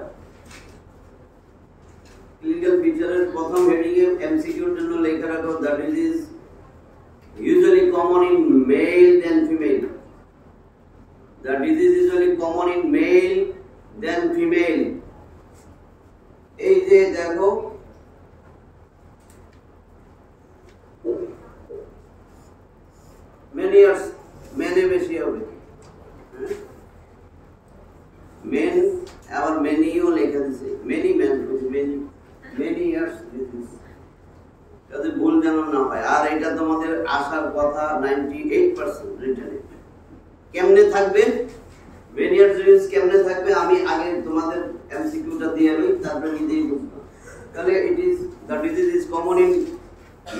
ক্লিনিক্যাল ফিচারের প্রথম হেডিং এ এমসিকিউর জন্য লেখা রাখো the disease usually common in male than female. The disease is usually common in male than female. এই যে দেখো many years মেনে বেশি হবে। মেন আবার মেনিও লেখা দিছে, many men many years disease, যাতে ভুল যেন না হয়। আর এটা তোমাদের আসার কথা 98% রিটেনে। কেমনে থাকবে মেনিয়ার ডিজিজ, কেমনে থাকবে আমি আগে তোমাদের এমসিকিউটা দিয়ে লই, তারপরে নিজেই বুঝবো। তাহলে it is the disease is common in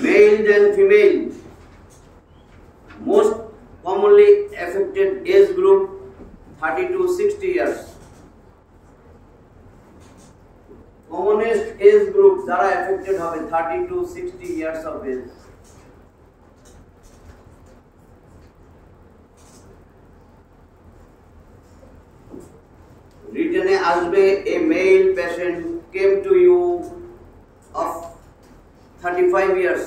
male then female. Most commonly affected age group 30 to 60 years. Commonest age group যারা affected হবে 30 to 60 years of age. Written আসবে a male patient came to you of 35 years,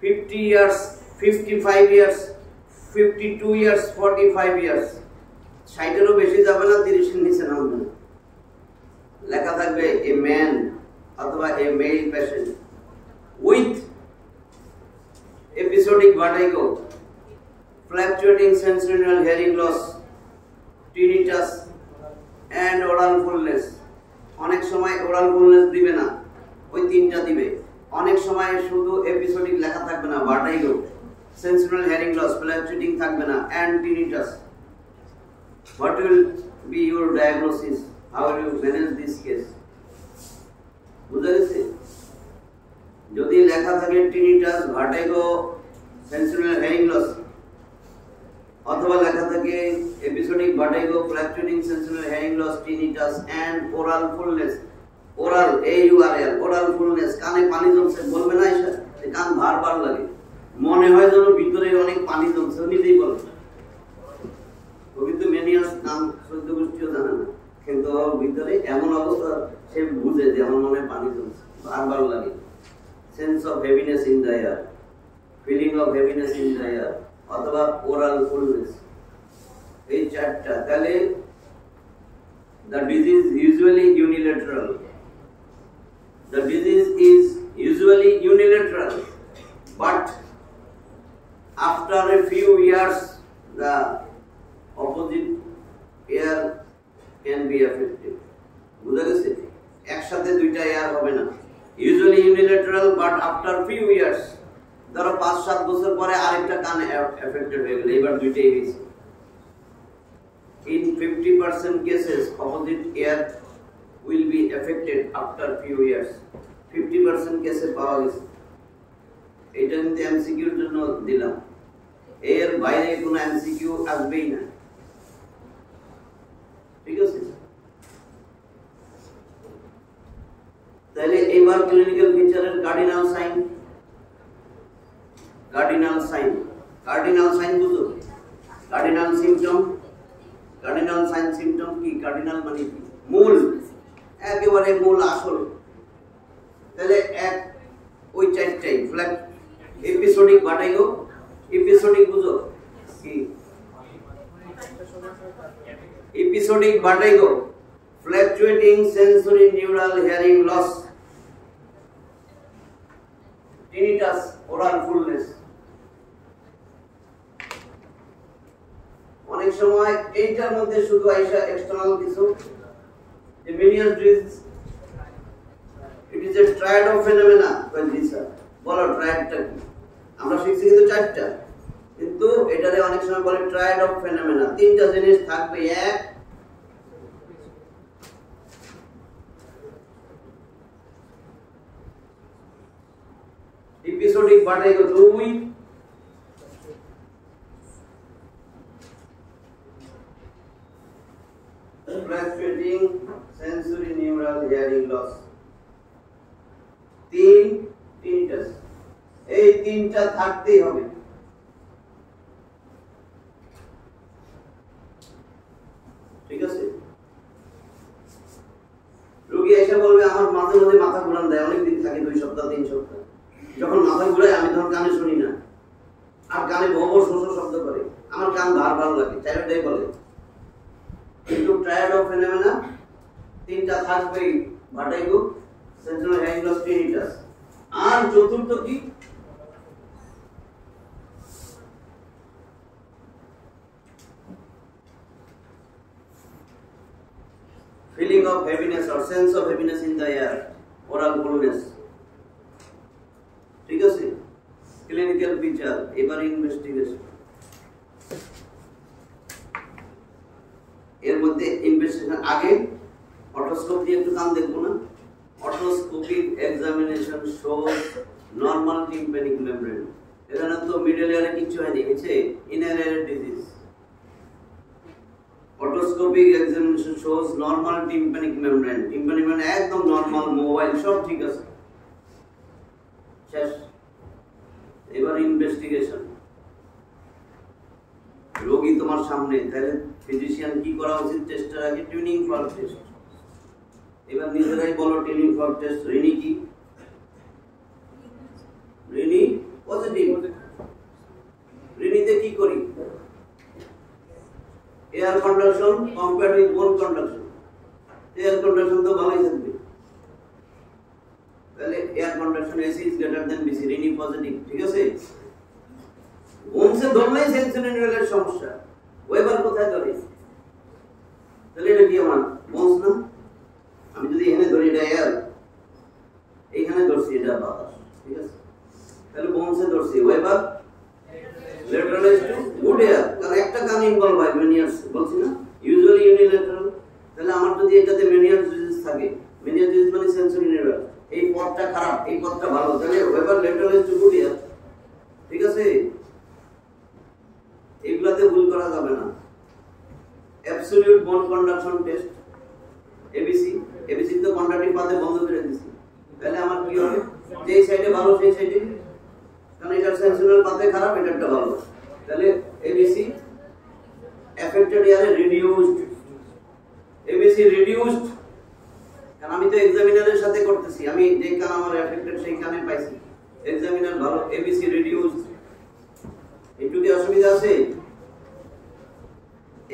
50 years, 55 years, 52 years, 45 years, 60 বেশি যাবে না, 30 এর নিচে নামবে না। লেখা থাকবে এ ম্যান অথবা a male patient with episodic vertigo, fluctuating sensorial hearing loss, tinnitus and aural fullness. অনেক সময় ওরাল ফুলনেস দিবে না, ওই তিনটা দিবে। অনেক সময় শুধু এপিসোডিক লেখা থাকবে না, vertigo, sensorial hearing loss, fluctuating থাকবে না, and tinnitus. What will be your diagnosis? How will you manage this case? বুঝা গেছে? যদি লেখা থাকে tinnitus, vertigo, sensorial hearing loss, অথবা লেখা থাকে episodic vertigo, fluctuating sensorial hearing loss, tinnitus and oral fullness, oral AURAL oral fullness, কানে পানি জমছে বলবে না, এসে কান ভার লাগে, মনে হয় যেন ভিতরে অনেক পানি জমছে, নিজেই বলে। কিন্তু মেনিয়াস নাম সহ্য গোষ্ঠীও জানে না, কিন্তু ভিতরে এমন অবস্থা সে বুঝে যে আমার মনে পানি জমছে, ভার লাগে। Sense of heaviness in the ear, feeling of heaviness in the ear, অথবা ওরাল ফুলনেস, এই চারটা। তাহলে the disease usually unilateral. The disease is usually unilateral, but after a few years the opposite ear can be affected. বুঝা গেছে? একসাথে দুইটা air হবে না। Usually unilateral, but after few years, ধরো 5-7 বছর পরে আরেকটা কান এফেক্টেড হয়ে গেল, এবার দুইটাই হয়েছে। In 50% cases, opposite ear will be affected after few years. 50% কেসে পাওয়া গেছে। এটা কিন্তু MCQ এর জন্য দিলাম, এর বাইরে কোনো MCQ আসবেই না, ঠিক আছে? তাহলে এবার ক্লিনিক্যাল ফিচারের কার্ডিনাল সাইন। কার্ডিনাল সাইন বুঝো? Cardinal symptom. Cardinal sign symptom কি? কার্ডিনাল মানে কি? মূল, একেবারে মূল, আসল। তাহলে এক ওই চারটাই ফ্ল্যাট এপিসোডিক বাটাইও। এপিসোডিক বুঝো কি? এপিসোডিক বাটাইও fluctuating sensory neural hearing loss, tinnitus, aural fullness. অনেক সময় এইটার মধ্যে শুধু আইসা এক্সটার্নাল কিছু Meniere's disease, it is a triad of phenomena. জি স্যার, বলো ট্রায়াডটা কি? আমরা শিখছি কিন্তু চারটা, কিন্তু এটারে অনেক সময় বলে ট্রায়াড অফ ফেনোমেনা। তিনটা জিনিস থাকবে, এক এপিসোডিক বাটাইগো, দুই fluctuating sensory neural hearing loss, তিন tinnitus। এই তিনটা থাকতেই হবে। ঠিক আছে? রোগী এসে বলবে আমার মাঝে মাঝে মাথা ঘুরান দেয়, অনেকদিন থাকে, 2 সপ্তাহ 3 সপ্তাহ। যখন মাথা ঘুরায় আমি তখন কানে শুনি না, আর কানে বড় শোষ শব্দ করে, আমার কান ভার লাগে, চারটাই বলে। কিন্তু ট্রায়াড অফ ফেনোমেনা তিনটা থাকবেই, vertigo, central hearing loss, tinnitus. আর চতুর্থ কি? Feeling of heaviness or sense of heaviness in the ear, aural fullness. ঠিক আছে? Clinical feature. এবার ইনভেস্টিগেশন। এর মধ্যে ইনভেস্টিগেশন আগে অটোস্কোপ দিয়ে একটু কান দেখবো না? Otoscopic examination shows normal tympanic membrane. এখানে তো মিডল এয়ারে কিছু হয়নি, হচ্ছে inner ear disease. Otoscopic examination shows normal tympanic membrane. Tympanic membrane একদম নরমাল, মোবাইল সব ঠিক আছে, শেষ। এবার ইনভেস্টিগেশন। রোগী তোমার সামনে, তাহলে ফিজিশিয়ান কি করা উচিত? টেস্টের আগে টিউনিং ফর্ক টেস্ট। এবার নিজেরাই বলো টিউনিং ফর্ক টেস্ট। রিনি কি? রিনি পজিটিভ। রিনিতে কি করি? এয়ার কন্ডাকশন কম্পেয়ার্ড উইথ বোন কন্ডাকশন। এয়ার কন্ডাকশন তো ভালোই থাকবে, তাহলে air conduction AC is greater than BC, Rini positive. ঠিক আছে? বোনসে ধরলেই সেন্সরি নিউরালের সমস্যা, ওয়েবার কোথায় ধরে? তাহলে এটা কি আমার বোনস না? আমি যদি এখানে ধরি এটা এয়ার, এইখানে ধরছি এটা বাতাস, ঠিক আছে? তাহলে বোনসে ধরছি, ওয়েবার ল্যাটারালাইজ টু গুড এয়ার, কারণ একটা কান ইনভলভ হয়, মেনিয়াস বলছি না, ইউজুয়ালি ইউনিল্যাটারাল। তাহলে আমার যদি এটাতে মেনিয়াস ডিজিজ থাকে, মেনিয়াস ডিজিজ মানে সেন্সরি নিউরাল, এই পথটা খারাপ, এই পথটা ভালো, তাহলে ওয়েবার ল্যাটারালাইজ টু গুড এয়ার। ঠিক আছে? এগুলাতে ভুল করা যাবে না। অ্যাবসলিউট বোন কন্ডাকশন টেস্ট, ABC এবিসি তো কন্ট্রাক্টিং পাথে বন্ধ করে দিছি, তাহলে আমার কি হবে? যেই সাইডে ভালো সেই সাইডে, কারণ এটা সেন্সুরাল পাথে খারাপ, এটাটা ভালো, তাহলে ABC affected area reduced, ABC reduced. কারণ আমি তো এক্সামিনারের সাথে করতেছি, আমি যে কান আমার এফেক্টেড সেই কানে পাইছি, এক্সামিনার ভালো, এবিসি রিডিউসড। একটু কি অসুবিধা আছে?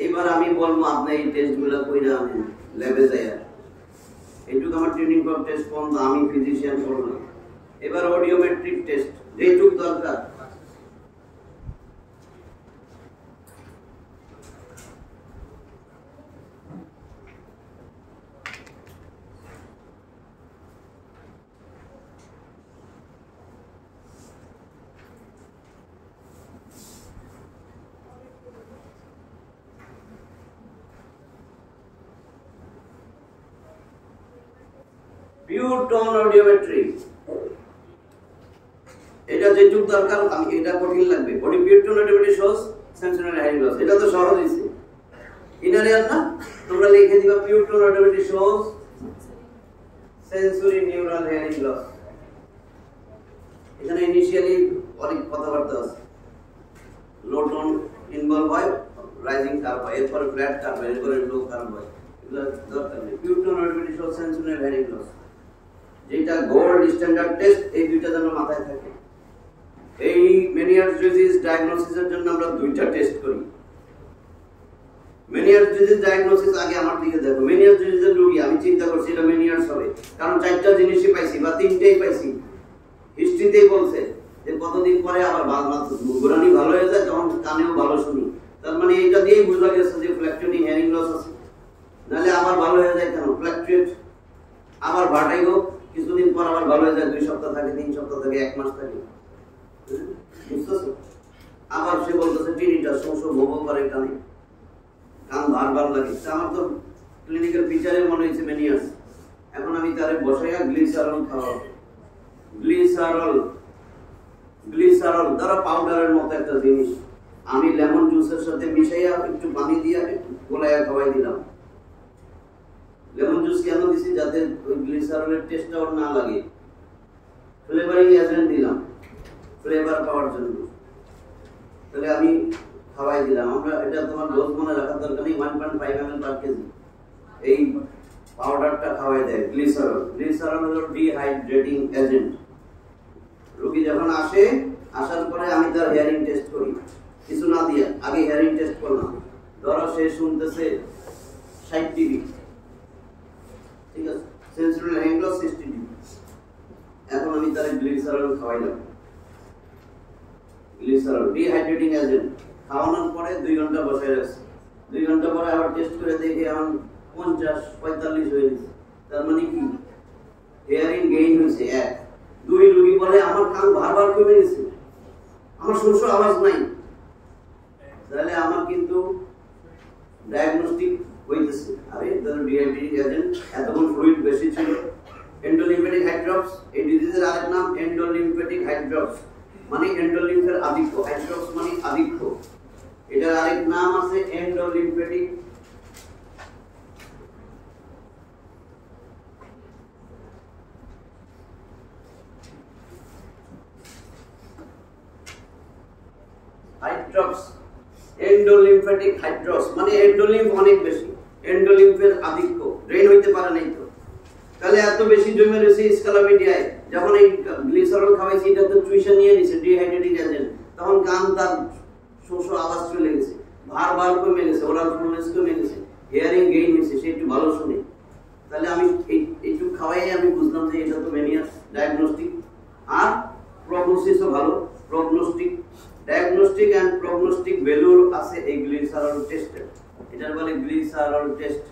এবার আমি বলবো আপনি এই টেস্টগুলো কইরা আনেন ল্যাবে যাইয়া, এইটুকু আমার ট্রেনিং ফর টেস্ট পর্যন্ত আমি ফিজিশিয়ান করলাম। এবার অডিওমেট্রিক টেস্ট যেটুক দরকার, পিওর টোন অডিওমেট্রি, এটা যেটুক দরকার আমি এটা কঠিন লাগবে। Body pure tone audiometry shows sensory hearing loss, এটা তো সহজ হইছে, ইনার ইয়ার না, তোমরা লিখে দিবা pure tone audiometry shows sensory neural hearing loss. এখানে ইনিশিয়ালি অনেক কথাবার্তা আছে, লো টোন ইনভলভ হয়, রাইজিং কার্ভ হয়, এরপরে ফ্ল্যাট কার্ভ হয়, এরপরে লো কার্ভ হয়, এগুলো দরকার নেই। Pure tone audiometry shows sensory hearing loss, যেটা গোল্ড স্ট্যান্ডার্ড টেস্ট, এই দুইটা যেন মাথায় থাকে। এই মেনিয়ার্স ডিজিজ ডায়াগনোসিসের জন্য আমরা দুইটা টেস্ট করি। মেনিয়ার্স ডিজিজ ডায়াগনোসিস আগে আমার দিকে দেখো, মেনিয়ার্স ডিজিজের রোগী আমি চিন্তা করছি এটা মেনিয়ার্স হবে, কারণ চারটা জিনিসই পাইছি বা তিনটেই পাইছি। হিস্ট্রিতেই বলছে যে কতদিন পরে আবার গোড়ানি ভালো হয়ে যায়, তখন কানেও ভালো শুনি, তার মানে এটা দিয়েই বোঝা গেছে যে ফ্ল্যাকচুয়েটিং হিয়ারিং লস আছে। নাহলে আবার ভালো হয়ে যায় কেন? ফ্ল্যাকচুয়েট, আবার ভাটাইগো, কিছুদিন পর আবার ভালো হয়ে যায়, 2 সপ্তাহ থাকে, 3 সপ্তাহ থাকে, 1 মাস থাকে, বুঝতেছো? আবার সে বলতেছে টিনিটা শোষো ভোগ করে কানে, কান বারবার লাগে। আমার তো ক্লিনিক্যাল পিকচারে মনে হয়েছে মেনিয়ার্স। এখন আমি তারে বসাইয়া গ্লিসারল খাওয়াবো। গ্লিসারল দ্বারা পাউডারের মতো একটা জিনিস, আমি লেমন জুসের সাথে মিশাইয়া একটু পানি দিয়া একটু গোলাইয়া খাওয়াই দিলাম। লেমন জুস কেন দিছি? যাতে ওই গ্লিসারলের টেস্টটা ওর না লাগে। ফ্লেভারিং এজেন্ট দিলাম ফ্লেভার পাওয়ার জন্য, তাহলে আমি খাওয়াই দিলাম। আমরা এটা তোমার ডোজ মনে রাখার দরকার নেই, 1.5 ml per kg এই পাউডারটা খাওয়াই দেয় গ্লিসারল। গ্লিসারল হলো ডিহাইড্রেটিং এজেন্ট। রোগী যখন আসে, আসার পরে আমি তার হিয়ারিং টেস্ট করি, কিছু না দিয়ে আগে হিয়ারিং টেস্ট করলাম। ধরো সে শুনতেছে 60 dB, ঠিক আছে, সেন্সরি হিয়ারিং লস 60 dB। এখন আমি তার গ্লিসারল খাওয়াইলাম। গ্লিসারল ডিহাইড্রেটিং এজেন্ট খাওয়ানোর পরে 2 ঘন্টা বসায় রাখছি। 2 ঘন্টা পরে আবার টেস্ট করে দেখি এখন 50-45 হয়ে গেছে। তার মানে কি? হিয়ারিং গেইন হয়েছে 1। 2 রোগী বলে আমার কান বারবার কমে গেছে, আমার শোষ আওয়াজ নাই। তাহলে আমার কিন্তু ডায়াগনস্টিক হইতেছে, আরে তার ডিহাইড্রেটিং এজেন্ট, এতক্ষণ ফ্লুইড বেশি ছিল। এন্ডোলিম্ফেটিক হাইড্রপস, এই ডিজিজের আরেক নাম এন্ডোলিম্ফেটিক হাইড্রপস, মানে এন্ডোলিম্ফের আধিক্য। হাইড্রপস মানে আধিক্য, এটার আরেক নাম আছে এন্ডোলিম্ফেটিক হাইড্রপস। এন্ডোলিম্ফেটিক হাইড্রপস মানে এন্ডোলিম্ফ অনেক বেশি, এন্ডোলিম্ফের আধিক্য, ড্রেন হইতে পারে নাই তো। তাহলে এত বেশি জমে রয়েছে স্কালামিডিয়ায়, যখন এই গ্লিসারল খাওয়াইছি এটা তো চুইশন নিয়ে নিছে ডিহাইড্রেটিং এজেন্ট, তখন কান তার শোষ আওয়াজ চলে গেছে, বারবার কমে গেছে, ওরাল ফুলনেস কমে গেছে, হিয়ারিং গেইন হয়েছে, সে একটু ভালো শুনে। তাহলে আমি একটু খাওয়াই আমি বুঝলাম যে এটা তো মেনিয়াস ডায়াগনস্টিক, আর প্রগনোসিসও ভালো। প্রগনোস্টিক, ডায়াগনস্টিক এন্ড প্রগনোস্টিক ভ্যালুর আছে এই গ্লিসারল টেস্টে, এটার বলে গ্লিসারল টেস্ট।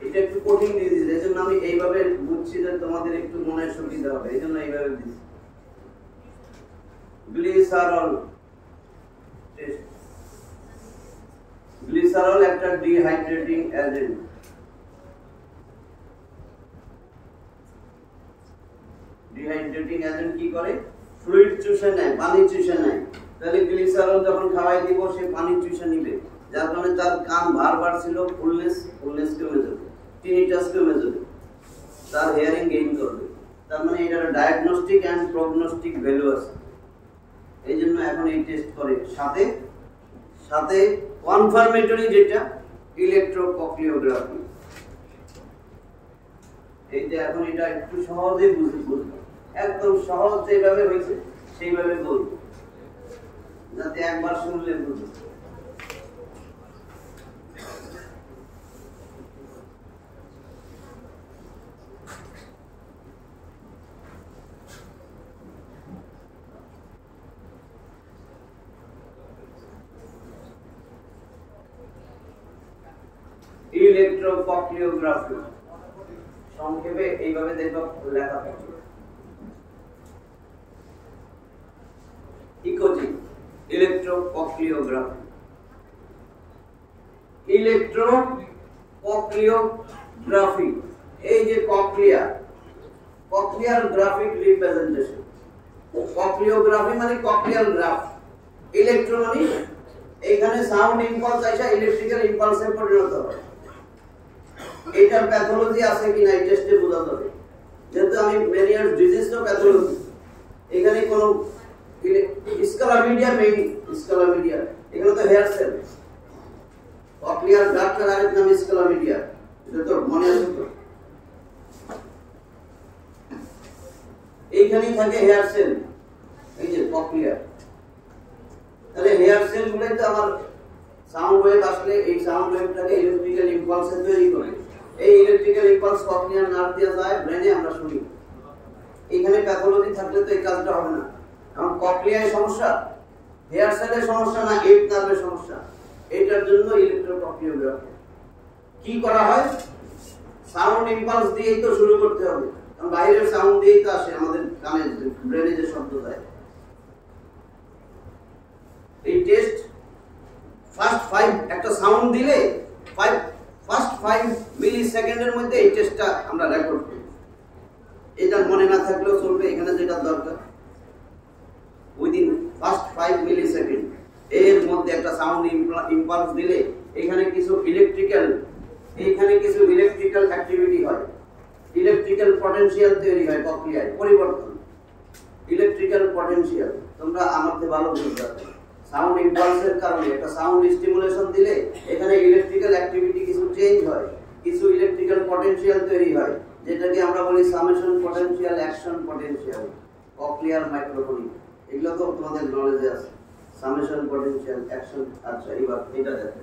এটা একটু কঠিন ডিজিজ, এজন্য আমি এইভাবে বুঝছি যে তোমাদের একটু মনে সুবিধা হবে, এজন্য এইভাবে দিচ্ছি। গ্লিসারল টেস্ট, গ্লিসারল একটা ডিহাইড্রেটিং এজেন্ট। ডিহাইড্রেটিং এজেন্ট কি করে? ফ্লুইড চুষে নেয়, পানি চুষে নেয়, তাহলে গ্লিসারল যখন খাওয়াই দিব সে পানি চুষে নিবে, যার কারণে তার কান ভার ছিল, ফুলনেস কমে যাবে, টিনিটাস কমে যাবে, তার হিয়ারিং গেইন করবে। তার মানে এটার ডায়াগনস্টিক অ্যান্ড প্রগনোস্টিক ভ্যালু আছে। এই জন্য এখন এই টেস্ট করে, সাথে সাথে কনফার্মেটরি যেটা ইলেকট্রোকক্লিওগ্রাফি। এইটা এখন এটা একটু সহজে বুঝবো, একদম সহজ যেভাবে হয়েছে সেইভাবে বলবো, যাতে একবার শুনলে বুঝবো। ইলেকট্রোকক্লিওগ্রাফি সংক্ষেপে এইভাবে দেখো লেখা থাকে। ইকোজি ইলেকট্রোকক্লিওগ্রাফি। ইলেকট্রোকক্লিওগ্রাফি এই যে কক্লিয়ার গ্রাফিক রিপ্রেজেন্টেশন। কক্লিওগ্রাফি মানে কক্লিয়ার গ্রাফ, ইলেকট্রো মানে এইখানে সাউন্ড ইম্পালস আইসা ইলেকট্রিক্যাল ইম্পালসে পরিণত হয়। এটার প্যাথোলজি আছে কিনা এই টেস্টে বোঝা যাবে, যেহেতু আমি মেনিয়ার ডিজিজ তো প্যাথোলজি, এখানে কোন স্কালামিডিয়া মেইন স্কালামিডিয়া, এখানে তো হেয়ার সেল, কক্লিয়ার ডাক্তার আরেক নাম স্কালামিডিয়া, এটা তো মনে আছে তো। এইখানেই থাকে হেয়ার সেল, এই যে কক্লিয়ার। তাহলে হেয়ার সেল গুলোই তো আমার সাউন্ড ওয়েভ আসলে এই সাউন্ড ওয়েভটাকে ইলেকট্রিক্যাল ইম্পালসে তৈরি করে। এই ইলেকট্রিক্যাল ইম্পালস কক্লিয়ার নার্ভ দিয়ে যায় ব্রেনে, আমরা শুনি। এখানে প্যাথোলজি থাকলে তো এই কাজটা হবে না। এখন কক্লিয়ায় সমস্যা, হেয়ার সেলের সমস্যা না এইট নার্ভের সমস্যা, এটার জন্য ইলেকট্রোকক্লিওগ্রাফি। কি করা হয়? সাউন্ড ইম্পালস দিয়েই তো শুরু করতে হবে, কারণ বাইরের সাউন্ড দিয়েই তো আসে আমাদের কানে, ব্রেনে যে শব্দ যায়। এই টেস্ট ফার্স্ট 5 একটা সাউন্ড দিলে ফার্স্ট 5 মিলি সেকেন্ডের মধ্যে এই টেস্টটা আমরা রেকর্ড করি। এটা মনে না থাকলেও চলবে, এখানে যেটা দরকার উইদিন ফার্স্ট 5 মিলি সেকেন্ড এর মধ্যে একটা সাউন্ড ইম্পালস দিলে এখানে কিছু ইলেকট্রিক্যাল অ্যাক্টিভিটি হয়, ইলেকট্রিক্যাল পটেনশিয়াল তৈরি হয় কক্লিয়ায়, পরিবর্তন, ইলেকট্রিক্যাল পটেনশিয়াল। তোমরা আমার থেকে ভালো বুঝতে পারবে। সাউন্ড ইম্পালসের কারণে একটা সাউন্ড স্টিমুলেশন দিলে এখানে ইলেকট্রিক্যাল অ্যাক্টিভিটি কিছু চেঞ্জ হয়, কিছু ইলেকট্রিক্যাল পটেনশিয়াল তৈরি হয়, যেটাকে আমরা বলি summation potential, action potential, cochlear microphonic. এগুলো তো তোমাদের নলেজে আছে, সামেশন পটেনশিয়াল, অ্যাকশন। আচ্ছা, এবার এটা দেখো।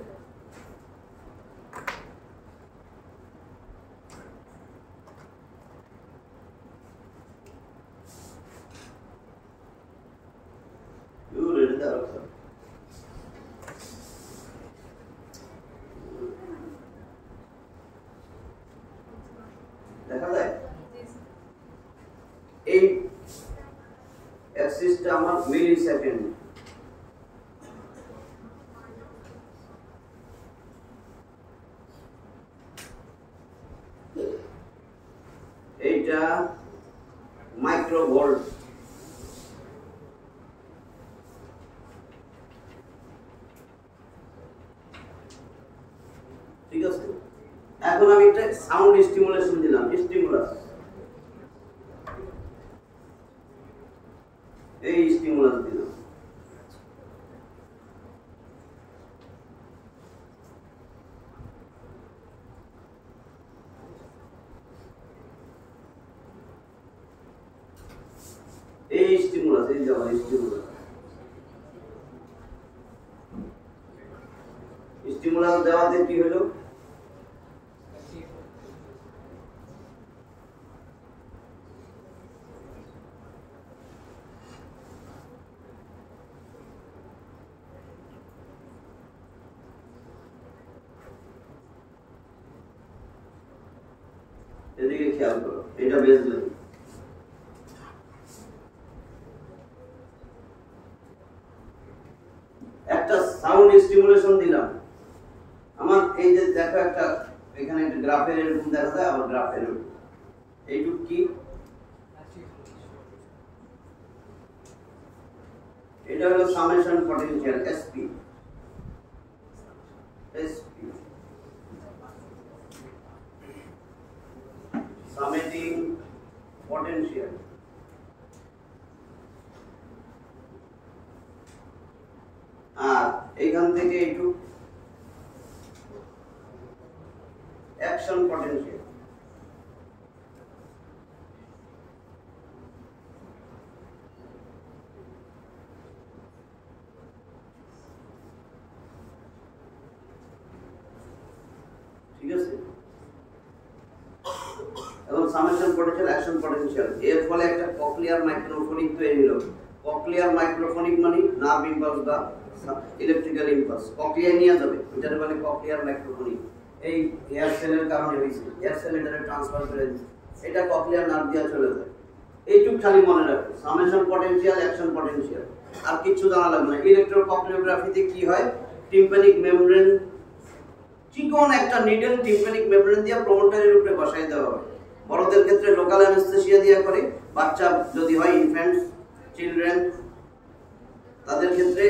দেখা যায় এই অ্যাক্সিসটা আমার মিলি সেকেন্ড, এইটা মাইক্রোভোল্ট, ঠিক আছে। এখন আমি একটা সাউন্ড স্টিমুলেশন দিলাম, স্টিমুলাস, এই স্টিমুলাস দিলাম। এই স্টিমুলাস, এই যাওয়ার স্টিমুলাস দেওয়াতে কি হলো? এদিকে খেয়াল করো, এটা বেসলাইন। একটা সাউন্ড স্টিমুলেশন দিলাম, আমার এই যে দেখো একটা এখানে একটা গ্রাফের এরকম দেখা যায়, আবার গ্রাফের এরকম। এইটুক কি এটা হলো সামেশন পটেনশিয়াল এসপি সামেটিং পটেনশিয়াল। আর এখান থেকে একটু অ্যাকশন পটেনশিয়াল। ঠিক আছে, এবং সামেশন পটেনশিয়াল অ্যাকশন পটেনশিয়াল, এর ফলে একটা কক্লিয়ার মাইক্রোফোনিক তৈরি হলো। কক্লিয়ার মাইক্রোফোনিক মানে নার্ভ ইম্পালস বা ইলেকট্রিক্যাল ইম্পালস কক্লিয়ায় নিয়ে যাবে, যেটা বলে কক্লিয়ার মাইক্রোফোনিক। এই হেয়ার সেলের কারণে হয়েছে, হেয়ার সেল এটা ট্রান্সফার করে দিচ্ছে, এটা কক্লিয়ার নার্ভ দিয়ে চলে যায়। এইটুক খালি মনে রাখো, সামেশন পটেনশিয়াল অ্যাকশন পটেনশিয়াল, আর কিছু জানা লাগবে না। ইলেকট্রোকক্লিওগ্রাফিতে কি হয়, টিম্পানিক মেমব্রেন, চিকন একটা নিডল টিম্পানিক মেমব্রেন দিয়ে প্রমোটারের উপরে বসাই দেওয়া হয়। বড়দের ক্ষেত্রে লোকাল অ্যানেস্থেসিয়া দিয়ে করে, বাচ্চা যদি হয় ইনফ্যান্টস চিলড্রেন, তাদের ক্ষেত্রে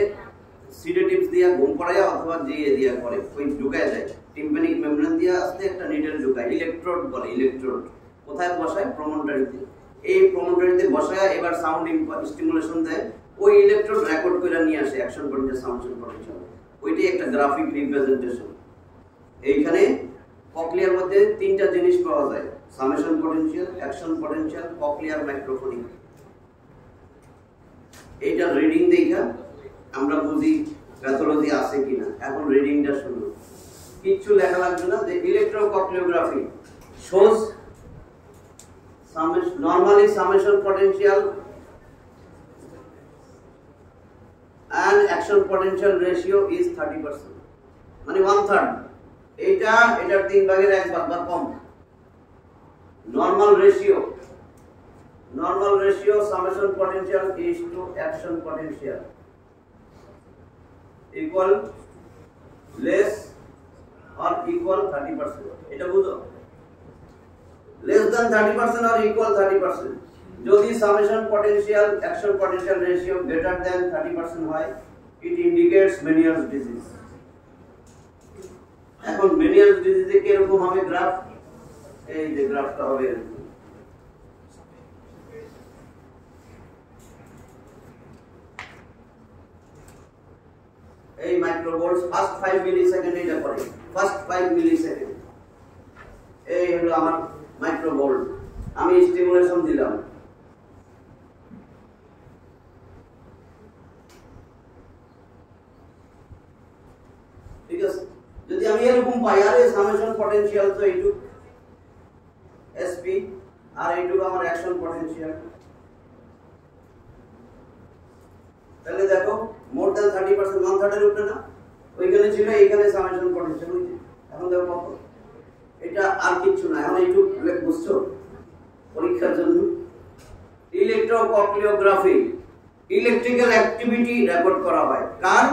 সিডেটিভস দিয়ে ঘুম পড়ায় অথবা দিয়ে দিয়া করে, ওই ঢুকায় যায় টিম্পানিক মেমব্রেন দিয়ে আস্তে একটা নিডল ঢুকায়, ইলেকট্রোড বলে। ইলেকট্রোড কোথায় বসায়, প্রমোটারিতে। এই প্রমোটারিতে বসায় এবার সাউন্ড স্টিমুলেশন দেয়, ওই ইলেকট্রোড রেকর্ড করে নিয়ে আসে অ্যাকশন পয়েন্টে সামেশন পটেনশিয়াল। ওইটাই একটা গ্রাফিক রিপ্রেজেন্টেশন। এইখানে কক্লিয়ার মধ্যে তিনটা জিনিস পাওয়া যায়, summation potential, action potential, cochlear microphonic. এইটা রিডিং দেখা আমরা বুঝি প্যাথোলজি আছে কিনা। এখন রিডিংটা শুনুন, কিচ্ছু লেখা লাগবে না। যে ইলেকট্রোকক্লিওগ্রাফি shows normally summation potential and action potential ratio is 30%, মানে 1/3। এটার 3 ভাগের 1 ভাগ বা কম। normal ratio summation potential is to action potential equal less or equal 30%। এটা বুঝো, less than 30% or equal 30%। যদি summation potential action potential ratio greater than 30% হয়, it indicates Meniere's disease। এখন Meniere's disease এ কি রকম হবে গ্রাফ, এই যে গ্রাফটা হবে এরকম। এই মাইক্রোভোল্টস ফার্স্ট 5 মিলিসেকেন্ড এটা করে, ফার্স্ট 5 মিলিসেকেন্ড। এই হলো আমার মাইক্রোভোল্ট, আমি স্টিমুলেশন দিলাম, ঠিক আছে। যদি আমি এরকম পাই, আরে সামেশন পটেনশিয়াল তো এইটুক এসপি, আর এইটুক আমার অ্যাকশন পটেনশিয়াল, তাহলে দেখো মোর দ্যান 30%, 1/3 এর উপরে না, ওইখানে ছিল, এইখানে সামেশন পটেনশিয়াল হইছে। এখন দেখো কত, এটা আর কিছু না। এখন এইটুক বুঝছো পরীক্ষার জন্য। ইলেকট্রোকক্লিওগ্রাফি ইলেকট্রিক্যাল অ্যাক্টিভিটি রেকর্ড করা হয় কার,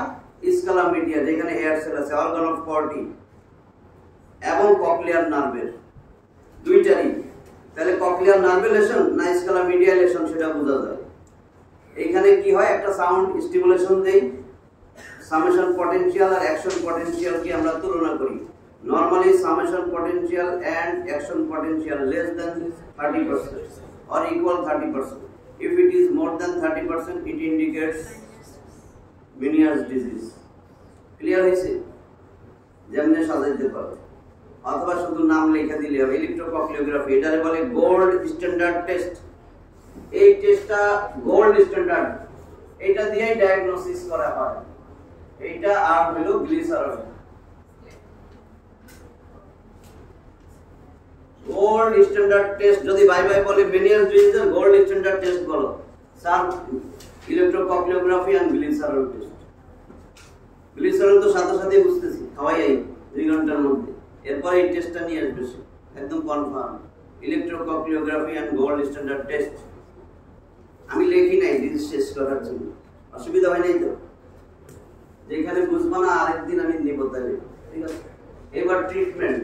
স্কালা মিডিয়া, যেখানে হেয়ার সেল আছে, অর্গান অফ কর্টি, এবং কক্লিয়ার নার্ভের, দুইটারই। তাহলে কক্লিয়ার নার্ভের লেশন না স্কালা মিডিয়া লেশন সেটা বোঝা যায়। এখানে কি হয়, একটা সাউন্ড স্টিমুলেশন দেই, সামেশন পটেনশিয়াল আর অ্যাকশন পটেনশিয়াল কি আমরা তুলনা করি। Normally summation potential and action potential less than 30% or equal 30%. If it is more than 30%, it indicates Meniere's disease। Clear হয়েছে? যেমনে সাজাইতে পারো, অথবা শুধু নাম লেখা দিলে হবে। ইলেকট্রোকক্লিওগ্রাফি এটারে বলে গোল্ড স্ট্যান্ডার্ড টেস্ট। এই টেস্টটা গোল্ড স্ট্যান্ডার্ড, এটা দিয়েই ডায়াগনোসিস করা হয়। এইটা আর হলো গ্লিসারল। গোল্ড স্ট্যান্ডার্ড টেস্ট যদি বাই বাই বলে Meniere's disease এর গোল্ড স্ট্যান্ডার্ড টেস্ট বলো, sir electrocochleography and glycerol test. Glycerol তো সাথে সাথে বুঝতেছি, খাওয়াই 2 ঘন্টার মধ্যে, এরপর এই টেস্টটা নিয়ে আসবে একদম confirm, electrocochleography and gold standard test. আমি লিখি নাই ডিজিজ শেষ করার জন্য, অসুবিধা হয় নাই তো? যেখানে বুঝবো না আরেকদিন আমি নিব, তাহলে ঠিক আছে। এবার ট্রিটমেন্ট,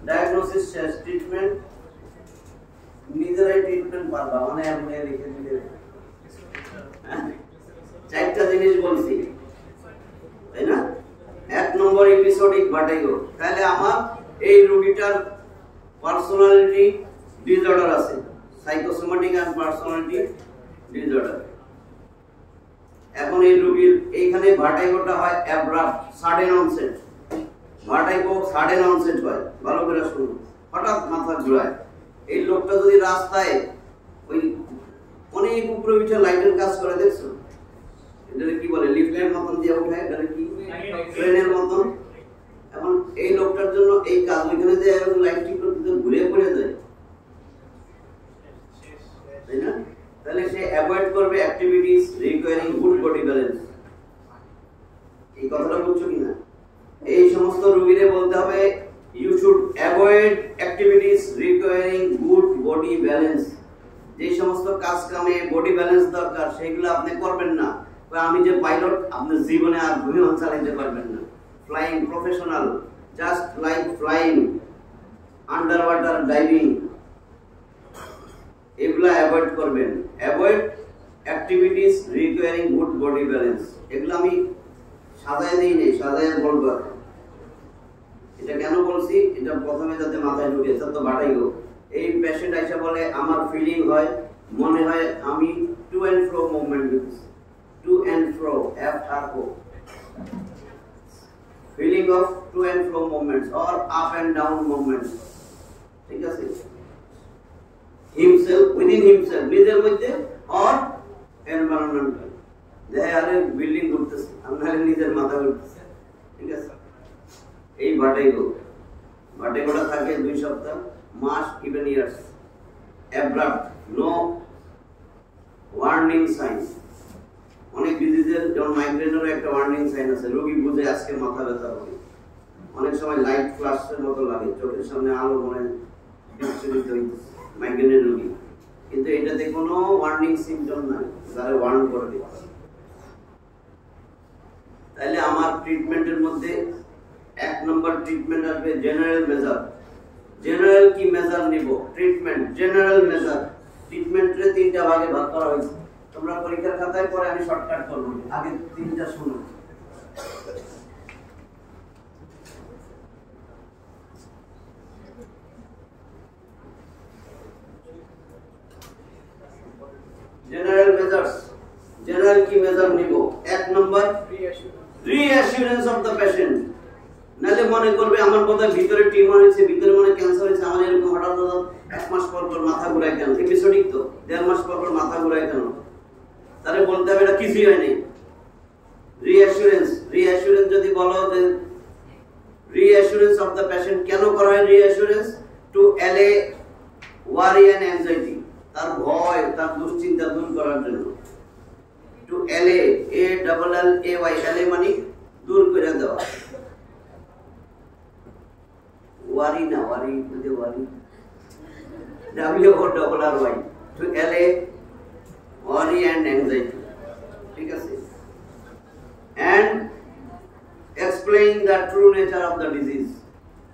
ডায়াগনোসিস শেষ, ট্রিটমেন্ট নিজেরাই ট্রিটমেন্ট পারবা, মানে আপনি লিখে দিলে জিনিস বলছি, তাই না? 1 নম্বর এপিসোডিক ভার্টিগো। তাহলে আমার এই রোগীটার পার্সোনালিটি ডিসঅর্ডার আছে, সাইকোসোমাটিক এন্ড পার্সোনালিটি ডিসঅর্ডার। এখন এই রোগীর এইখানে ভার্টিগোটা হয় abrupt, sudden onset. Vertigo sudden onset হয়, ভালো করে শুনুন, হঠাৎ মাথা ঘোরায়। এই লোকটা যদি রাস্তায় ওই অনেক উপরে উঠে লাইটের কাজ করে, দেখছো? এটা কি বলে, লিফটের মতন দিয়ে উঠায়, এটা কি ট্রেনের মতন। এখন এই লোকটার জন্য এই কাজ, ওইখানে যে লাইট ঠিক করতে ঘুরে পড়ে যায়, তাই না? তাহলে সে অ্যাভয়েড করবে activities requiring good body balance. এই কথাটা বুঝছো কিনা? এই সমস্ত রোগীরে বলতে হবে you should avoid activities requiring good body balance. যে সমস্ত কাজ কামে বডি ব্যালেন্স দরকার সেগুলো আপনি করবেন না। আমি যে পাইলট, আপনি জীবনে আর বিমান চালাতে পারবেন না। Flying professional, just like flying, under water diving, এগুলা অ্যাভয়েড করবেন। Avoid activities requiring good body balance. এগুলো আমি সাজায় দিই নেই, সাজায় বলবো। এটা কেন বলছি, এটা প্রথমে যাতে মাথায় ঢুকে, তো বাটাইগো। এই পেশেন্ট আইসা বলে আমার ফিলিং হয়, মনে হয় আমি টু এন্ড ফ্রো মুভমেন্ট দিচ্ছি, to and fro, FRO, feeling of to and fro movements or up and down movements. ঠিক আছে? হিমসেলফ, উইদিন হিমসেলফ, নিজের মধ্যে, অর এনভায়রনমেন্টাল, দেখে আরে বিল্ডিং করতেছে, আপনার নিজের মাথা ঘুরতেছে। ঠিক আছে? এই ভার্টিগো, ভার্টিগোটা থাকে 2 সপ্তাহ, মাস, even years. Abrupt, no warning sign. অনেক ডিজিজের যেমন মাইগ্রেনেরও একটা ওয়ার্নিং সাইন আছে, রোগী বুঝে আজকে মাথা ব্যথা হবে। অনেক সময় লাইট ফ্ল্যাশের মতো লাগে, চোখের সামনে আলো মনে বিচ্ছুরিত হইতেছে মাইগ্রেনের রোগী, কিন্তু এটাতে কোনো ওয়ার্নিং সিম্পটম নাই, যারা ওয়ার্ন করে দিবে। তাহলে আমার ট্রিটমেন্টের মধ্যে 1 নম্বর ট্রিটমেন্ট আসবে জেনারেল মেজার। জেনারেল কি মেজার নিব? Treatment, general measure. ট্রিটমেন্টের 3টা ভাগে ভাগ করা হয়েছে, তোমরা পরীক্ষার খাতায় পরে আমি শর্টকাট করব, আগে 3টা শুনো। General measures. জেনারেল কি মেজার নিব? 1 নম্বর রিঅ্যাসুরেন্স অফ দ্য পেশেন্ট। নালে মনে করবে আমার বোধহয় ভিতরে টিউমার হয়েছে, ভিতরে মনে ক্যান্সার হয়েছে, আমার এরকম হঠাৎ 1 মাস পর পর মাথা ঘুরায় কেন? এপিসোডিক তো, 1.5 মাস পর পর মাথা ঘুরায় কেন? তাহলে বলতে হবে এটা কিছুই হয়নি। রিঅ্যাসুরেন্স, রিঅ্যাসুরেন্স যদি বলো যে রিঅ্যাসুরেন্স অফ দ্য পেশেন্ট কেন করা হয়? Reassurance to allay worry and anxiety, তার ভয়, তার দুশ্চিন্তা দূর করার জন্য। টু অ্যালে, ALLAY, অ্যালে মানে দূর করে দেওয়া। ওয়ারি না, ওয়ারি মানে worry, WORRY, to allay worry and anxiety. ঠিক আছে? and explain the true nature of the disease.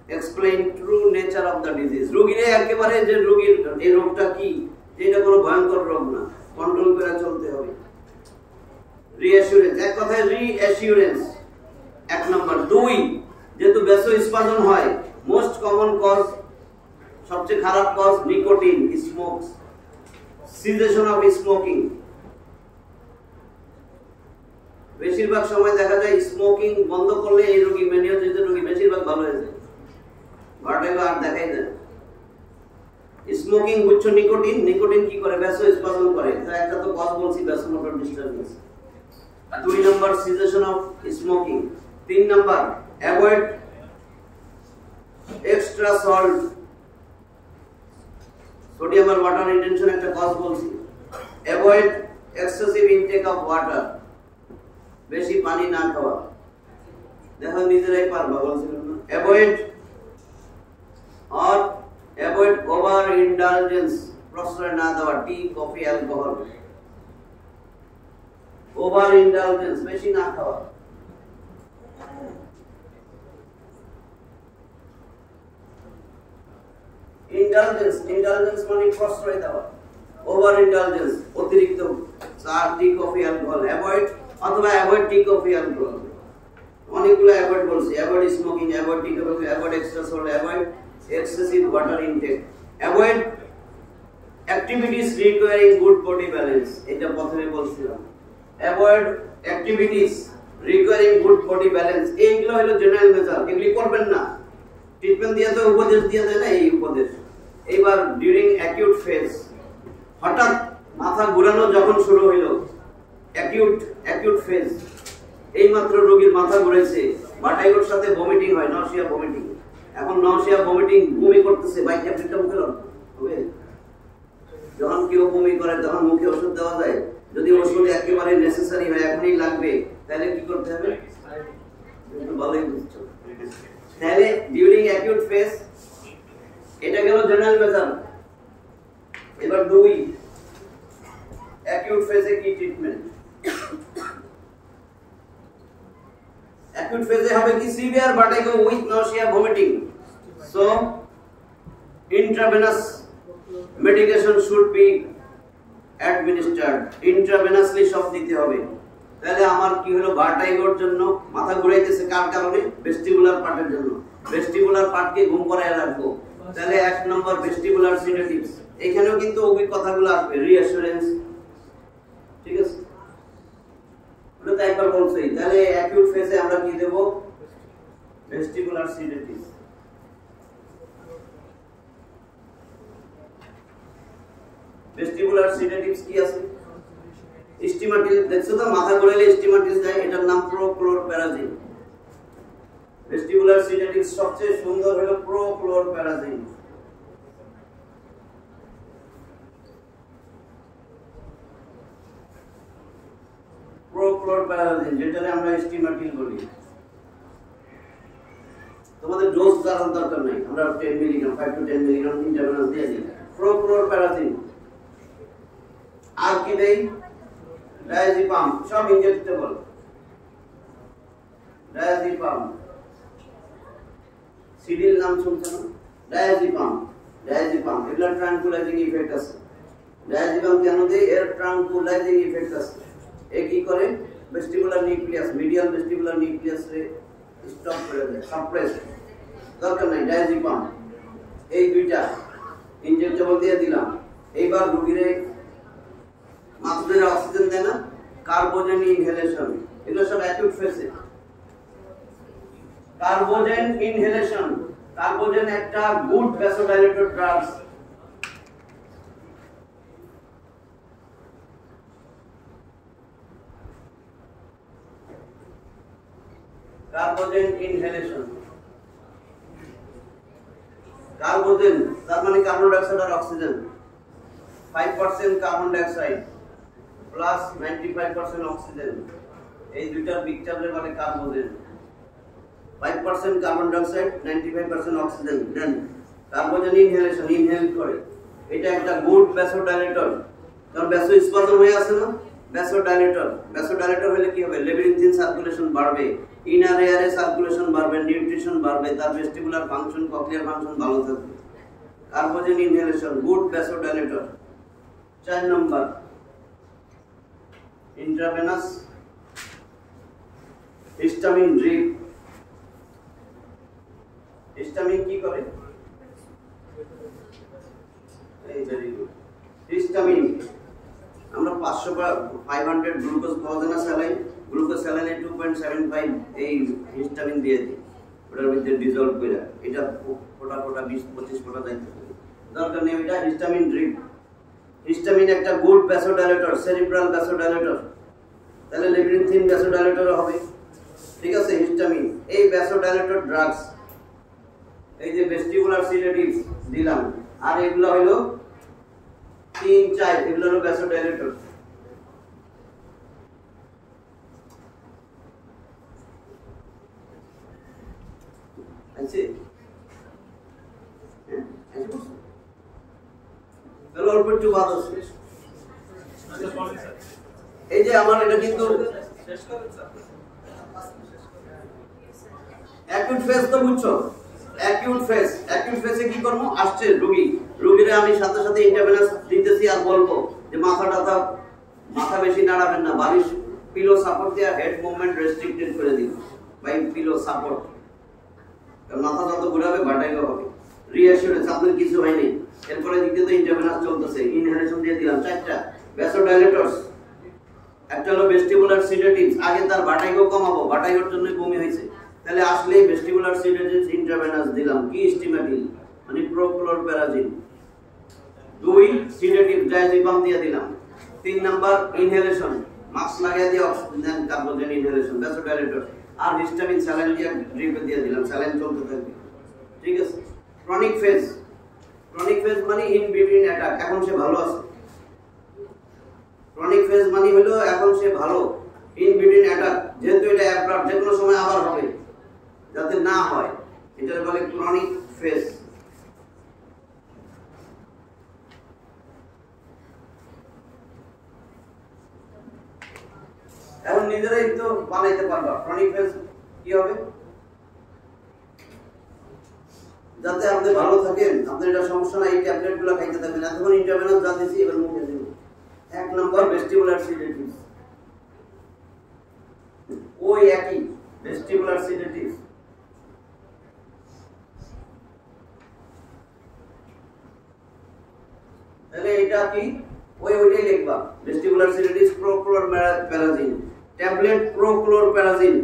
Explain true nature of the disease. রোগীরে একেবারে যে রোগীর এই রোগটা কি, যেটা কোনো ভয়ঙ্কর রোগ না, কন্ট্রোল করে চলতে হবে। রিঅ্যাসুরেন্স, এক কথায় রিঅ্যাসুরেন্স 1 নম্বর। 2, যেহেতু ভ্যাসোস্পাজম হয়, মোস্ট কমন কজ, সবচেয়ে খারাপ cause nicotine, smokes, cessation of smoking. বেশিরভাগ সময় দেখা যায় স্মোকিং বন্ধ করলে এই রোগী, মেনিয়াজিস রোগী বেশিরভাগ ভালো হয়ে যায়, ভার্টিগো আর দেখাই দেয়। স্মোকিং উচ্চ নিকোটিন, নিকোটিন কি করে? ভ্যাসোস্পাজম করে। তো একটা তো কজ বলছি, ভ্যাসোমোটর ডিস্টারবেন্স। 2 নম্বর সিজেশন অফ স্মোকিং। 3 নম্বর অ্যাভয়েড এক্সট্রা সল্ট, সোডিয়াম আর ওয়াটার রিটেনশন একটা কজ বলছি। Avoid excessive intake of water, বেশি পানি না খাওয়া। দেখো নিজেরাই পারবা, বলছিলাম না? অ্যাভয়েড ওভার ইন্ডালজেন্স, প্রশ্রয় না দেওয়া, টি, কফি, অ্যালকোহল। ওভার ইন্ডালজেন্স, বেশি না খাওয়া। ইন্ডালজেন্স, ইন্ডালজেন্স মানে প্রশ্রয় দেওয়া। ওভার ইন্ডালজেন্স, অতিরিক্ত চা, টি, কফি, অ্যালকোহল। অ্যাভয়েড অথবা অ্যাভয়েড টি কফি অ্যালকোহল, অনেকগুলো অ্যাভয়েড বলছি, avoid smoking, avoid tea coffee, avoid extra salt, avoid excessive water intact, avoid activities requiring good body balance, এটা প্রথমে বলছিলাম। Avoid activities requiring good body balance, এইগুলো হলো general measure, এগুলি করবেন না। ট্রিটমেন্ট দিয়ে তো উপদেশ দিয়ে দেয় না, এই উপদেশ। এবার ডিউরিং অ্যাকিউট ফেজ, হঠাৎ মাথা ঘুরানো যখন শুরু হইল, অ্যাকিউট ফেজ, এইমাত্র রোগীর মাথা ঘুরেছে, ভার্টিগোর সাথে ভমিটিং হয়, নসিয়া ভমিটিং। এখন নসিয়া ভমিটিং, বমি করতেছে, বাইক ক্যাপ্টেনটা মুখে হবে। যখন কেউ বমি করে তখন মুখে ওষুধ দেওয়া যায়? যদি ওষুধ একেবারে নেসেসারি হয়, এখনই লাগবে, তাহলে কি করতে হবে? ভালোই বুঝছো। তাহলে ডিউরিং অ্যাকিউট ফেজ, এটা গেল জেনারেল মেজার। এবার 2, অ্যাকিউট ফেজে কি ট্রিটমেন্ট? অ্যাকিউট ফেজে হবে কি? Severe vertigo with nausea vomiting, so intravenous medication should be administered, intravenously সব দিতে হবে। তাহলে আমার কি হলো? ভার্টিগোর জন্য মাথা ঘুরাইতেছে, কার কারণে? ভেস্টিবুলার পার্টের জন্য। ভেস্টিবুলার পার্টকে ঘুম করায় রাখবো, তাহলে 1 নম্বর ভেস্টিবুলার সিডেটিভস। এখানেও কিন্তু ওই কথাগুলো আসবে, রিঅ্যাসুরেন্স, ঠিক আছে? ওটা তো একবার বলছেই। তাহলে অ্যাকিউট ফেজে আমরা কি দেব? Vestibular sedatives. ভেস্টিবুলার সিডেটিভস কি আছে? স্টিমাটিল, দেখছো তো মাথা ঘুরাইলে স্টিমাটিল দেয়, এটার নাম প্রোক্লোরপ্যারাজিন। ভেস্টিবুলার সিডেটিভস সবচেয়ে সুন্দর হলো প্রোক্লোরপ্যারাজিন। প্রোক্লোরপ্যারাজিন, যেটাকে আমরা স্টিমাটিল বলি। তোমাদের ডোজ জানার দরকার নাই, আমরা 10 মিলিগ্রাম, 5 to 10 মিলিগ্রাম ইন্টারভেনাস দিয়ে দিই। প্রোক্লোরপ্যারাজিন। আর কি দেই? ডায়াজিপাম, সব ইনজেক্টেবল। ডায়াজিপাম, সিডির নাম শুনছো না? ডায়াজিপাম, ডায়াজিপাম, এগুলো ট্রাঙ্কুলাইজিং ইফেক্ট আছে। ডায়াজিপাম কেন দেই? এর ট্রাঙ্কুলাইজিং ইফেক্ট আছে। এ কি করে? ভেস্টিবুলার নিউক্লিয়াস, মিডিয়াল ভেস্টিবুলার নিউক্লিয়াসে স্টপ করে দেয়, সাপ্রেস। দরকার নাই ডায়াজিপাম। এই দুইটা ইনজেক্টেবল দিয়ে দিলাম। এইবার রোগীরে মাথা অক্সিজেন দেয় না, কার্বোজেন ইনহেলেশন, এগুলো সব অ্যাকিউট ফেজে। কার্বোজেন ইনহেলেশন, কার্বোজেন একটা good vasodilator drugs. Carbogen inhalation, carbogen তার মানে কার্বন ডাইঅক্সাইড আর oxygen. 5% carbon dioxide plus 95% oxygen, এই দুইটার মিক্সচারে বলে carbogen. 5% carbon dioxide, 95% oxygen, then carbogen inhalation, inhale করে। এটা একটা গুড ভ্যাসোডাইলেটর। কারণ ভ্যাসোস্পাজম হয়ে আছে না, ভ্যাসোডাইলেটর। ভ্যাসোডাইলেটর হলে কি হবে? লেবিরিনথিন সার্কুলেশন বাড়বে, ইনার এয়ারে সার্কুলেশন বাড়বে, নিউট্রিশন বাড়বে, তার ভেস্টিবুলার ফাংশন, কক্লিয়ার ফাংশন ভালো থাকবে। কার্বোজেন ইনহেলেশন গুড ভ্যাসোডাইলেটর। 4 নম্বর ইন্ট্রাভেনাস হিস্টামিন ড্রিপ। হিস্টামিন কি করে? এই ভেরি গুড। হিস্টামিন আমরা 500 গ্লুকোজ পাওয়া যায় না স্যালাইন, গ্লুকোজ স্যালাইনে 2.75 এই হিস্টামিন দিয়ে দিই, ওটার মধ্যে ডিসলভ করে। এটা ফোটা ফোটা 20-25 ফোটা যাইতে দরকার নেই, এটা হিস্টামিন ড্রিপ। হিস্টামিন একটা গুড ভ্যাসোডাইলেটর, সেরিব্রাল ভ্যাসোডাইলেটর, তাহলে লেবিরিনথিন ভ্যাসোডাইলেটর হবে, ঠিক আছে? হিস্টামিন এই ভ্যাসোডাইলেটর ড্রাগস। এই যে ভেস্টিবুলার সিডেটিভস দিলাম, আর এগুলো হলো 3-4, এগুলো হলো ভ্যাসোডাইলেটর। আছে অল্প একটু বাদ আছে। এই যে আমার এটা কিন্তু অ্যাকিউট ফেজ তো বুঝছো, অ্যাকিউট ফেজে কি করবো? আসছে রোগীরে আমি সাথে সাথে ইন্টারভেনাস দিতেছি আর বলবো যে মাথা বেশি নাড়াবেন না, বালিশ পিলো সাপোর্ট দিয়ে হেড মুভমেন্ট রেস্ট্রিক্টেড করে দিল বাই পিলো সাপোর্ট। মাথা যত ঘুরাবে বাটাইও হবে। রিঅ্যাসুরেন্স আপনার কিছু হয়নি। এরপরে দিকে তো ইন্টারভেনাস চলতেছে, ইনহেলেশন দিয়ে দিলাম 4টা ভ্যাসোডাইলেটরস। একটা হলো ভেস্টিবুলার সিডেটিভস, আগে তার বাটাইও কমাবো, বাটাইওর জন্য বমি হয়েছে, তাহলে আসলেই ভেস্টিবুলার সিডেটিভস ইন্টারভেনাস দিলাম কি স্টিমাটিল মানে প্রোক্লোরপ্যারাজিন। 2 সিডেটিভ ডায়াজিপাম দিয়ে দিলাম। 3 নাম্বার ইনহেলেশন, মাস্ক লাগিয়ে দিয়ে অক্সিজেন কার্বোজেন ইনহেলেশন ভ্যাসোডাইলেটর। আর হিস্টামিন স্যালাইন দিয়ে ড্রিপ দিয়ে দিলাম, স্যালাইন চলতে থাকবে। ঠিক আছে। ক্রনিক ফেজ, ক্রনিক ফেজ মানে ইন বিটুইন অ্যাটাক, এখন সে ভালো আছে। ক্রনিক ফেজ মানে হলো এখন সে ভালো, ইন বিটুইন অ্যাটাক, যেহেতু এটা অ্যাব্রাপ্ট যে কোনো সময় আবার হবে, যাতে না হয় এটা বলে ক্রনিক ফেজ। এখন নিজেরাই তো বানাইতে পারবা ক্রনিক ফেজ কি হবে, যাতে আপনি ভালো থাকেন, আপনার এটা সমস্যা নাই, এই ট্যাবলেটগুলো খাইতে থাকবেন। এতক্ষণ ইন্টারভেনাস যা দিয়েছি এবার মুখে দিন। 1 নম্বর ভেস্টিবুলার সিডেটিভস, ওই একই ভেস্টিবুলার সিডেটিভস। তাহলে এটা কি ওইটাই লিখবা, vestibular sedatives prochlorperazine tablet, prochlorperazine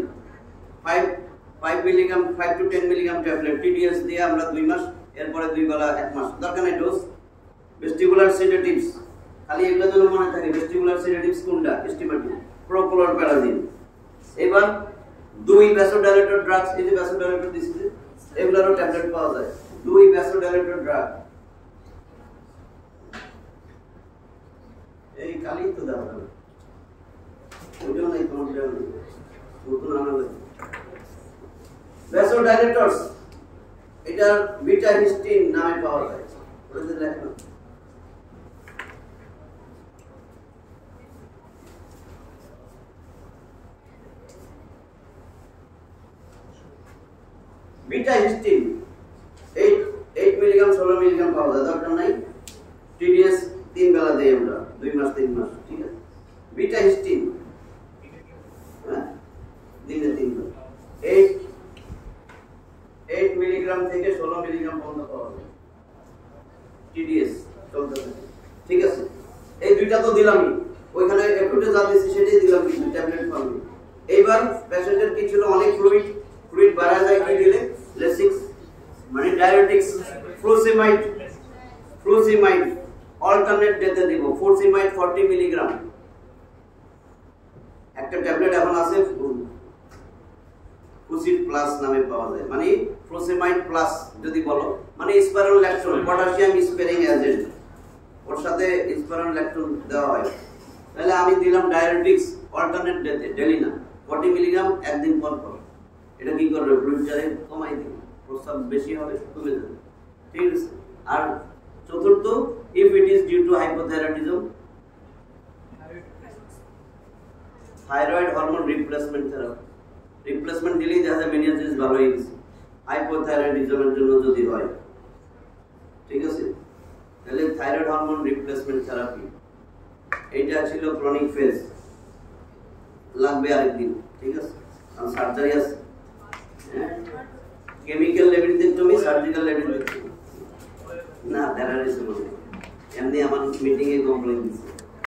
5 milligram 5 to 10 milligram tablet TDS দিয়ে আমরা 2 মাস, এরপরে 2 বেলা 1 মাস, দরকার নাই ডোজ। ভেস্টিবুলার সিডেটিভস খালি এগুলো যেন মনে থাকে, ভেস্টিবুলার সিডেটিভস কোনটা, স্টিমাটিন, প্রোক্লোরপ্যারাজিন। এবার 2 ভ্যাসোডাইলেটর ড্রাগস, এই যে ভ্যাসোডাইলেটর দিছি এগুলোরও ট্যাবলেট পাওয়া যায়। 2 ভ্যাসোডাইলেটর ড্রাগ, এই খালি তো দাও না, ওইটা নাই তোমার দেওয়া নেই, নতুন আনা লাগে। ভ্যাসোডাইলেটরস এটা বিটা হিস্টিন নামে পাওয়া যায়, ওটা লেখা। বিটা হিস্টিন 8 মিলিগ্রাম 16 মিলিগ্রাম পাওয়া যায়, দরকার নাই। টিডিএস 3 বেলা দেই আমরা, 2 মাস 3 মাস, ঠিক আছে। বিটা হিস্টিন হ্যাঁ দিনে 3 বার 8 মিলিগ্রাম থেকে 16 মিলিগ্রাম পর্যন্ত পাওয়া যায় টিডিএস চলতে থাকে, ঠিক আছে। এই দুইটা তো দিলামই, ওইখানে একটু যা দিয়েছি সেটাই দিলাম, কিন্তু ট্যাবলেট পাবো। এইবার প্যাসেঞ্জার কি ছিল, অনেক ফ্লুইড বাড়া যায় কি দিলে, লেসিক্স মানে ডায়াবেটিক্স, ফ্লুসিমাইড অল্টারনেট ডেতে দিব, ফ্লুসিমাইড 40 মিলিগ্রাম। একটা ট্যাবলেট এখন আছে ফুসিড প্লাস নামে পাওয়া যায়, মানে ফ্লুসিমাইড প্লাস যদি বলো, মানে স্পাইরোল্যাকটোন পটাশিয়াম স্পেরিং এজেন্ট, ওর সাথে স্পাইরোল্যাকটোন দেওয়া হয়। তাহলে আমি দিলাম ডায়াবেটিক্স অল্টারনেট ডেতে, ডেলি না, 40 মিলিগ্রাম একদিন পর পর। এটা কি করবে, ব্লাড কমাই দিবে, প্রস্রাব বেশি হবে, কমে যাবে, ঠিক আছে। আর চতুর্থ, if it is due to hypothyroidism, thyroid hormone replacement therapy, replacement দিলেই দেখা যায় মেনিয়াজিস ভালো হয়ে গেছে, হাইপোথাইরয়েডিজমের জন্য যদি হয়, ঠিক আছে। তাহলে থাইরয়েড হরমোন রিপ্লেসমেন্ট থেরাপি, এইটা ছিল ক্রনিক ফেজ। লাগবে আরেকদিন, ঠিক আছে, কারণ সার্জারি আছে। কেমিক্যাল লেভেলটেক্টমি, সার্জিক্যাল লেভেলটেক্টমি না, দেখা রয়েছে এমনি আমার মিটিং এ কমপ্লেন দিচ্ছে।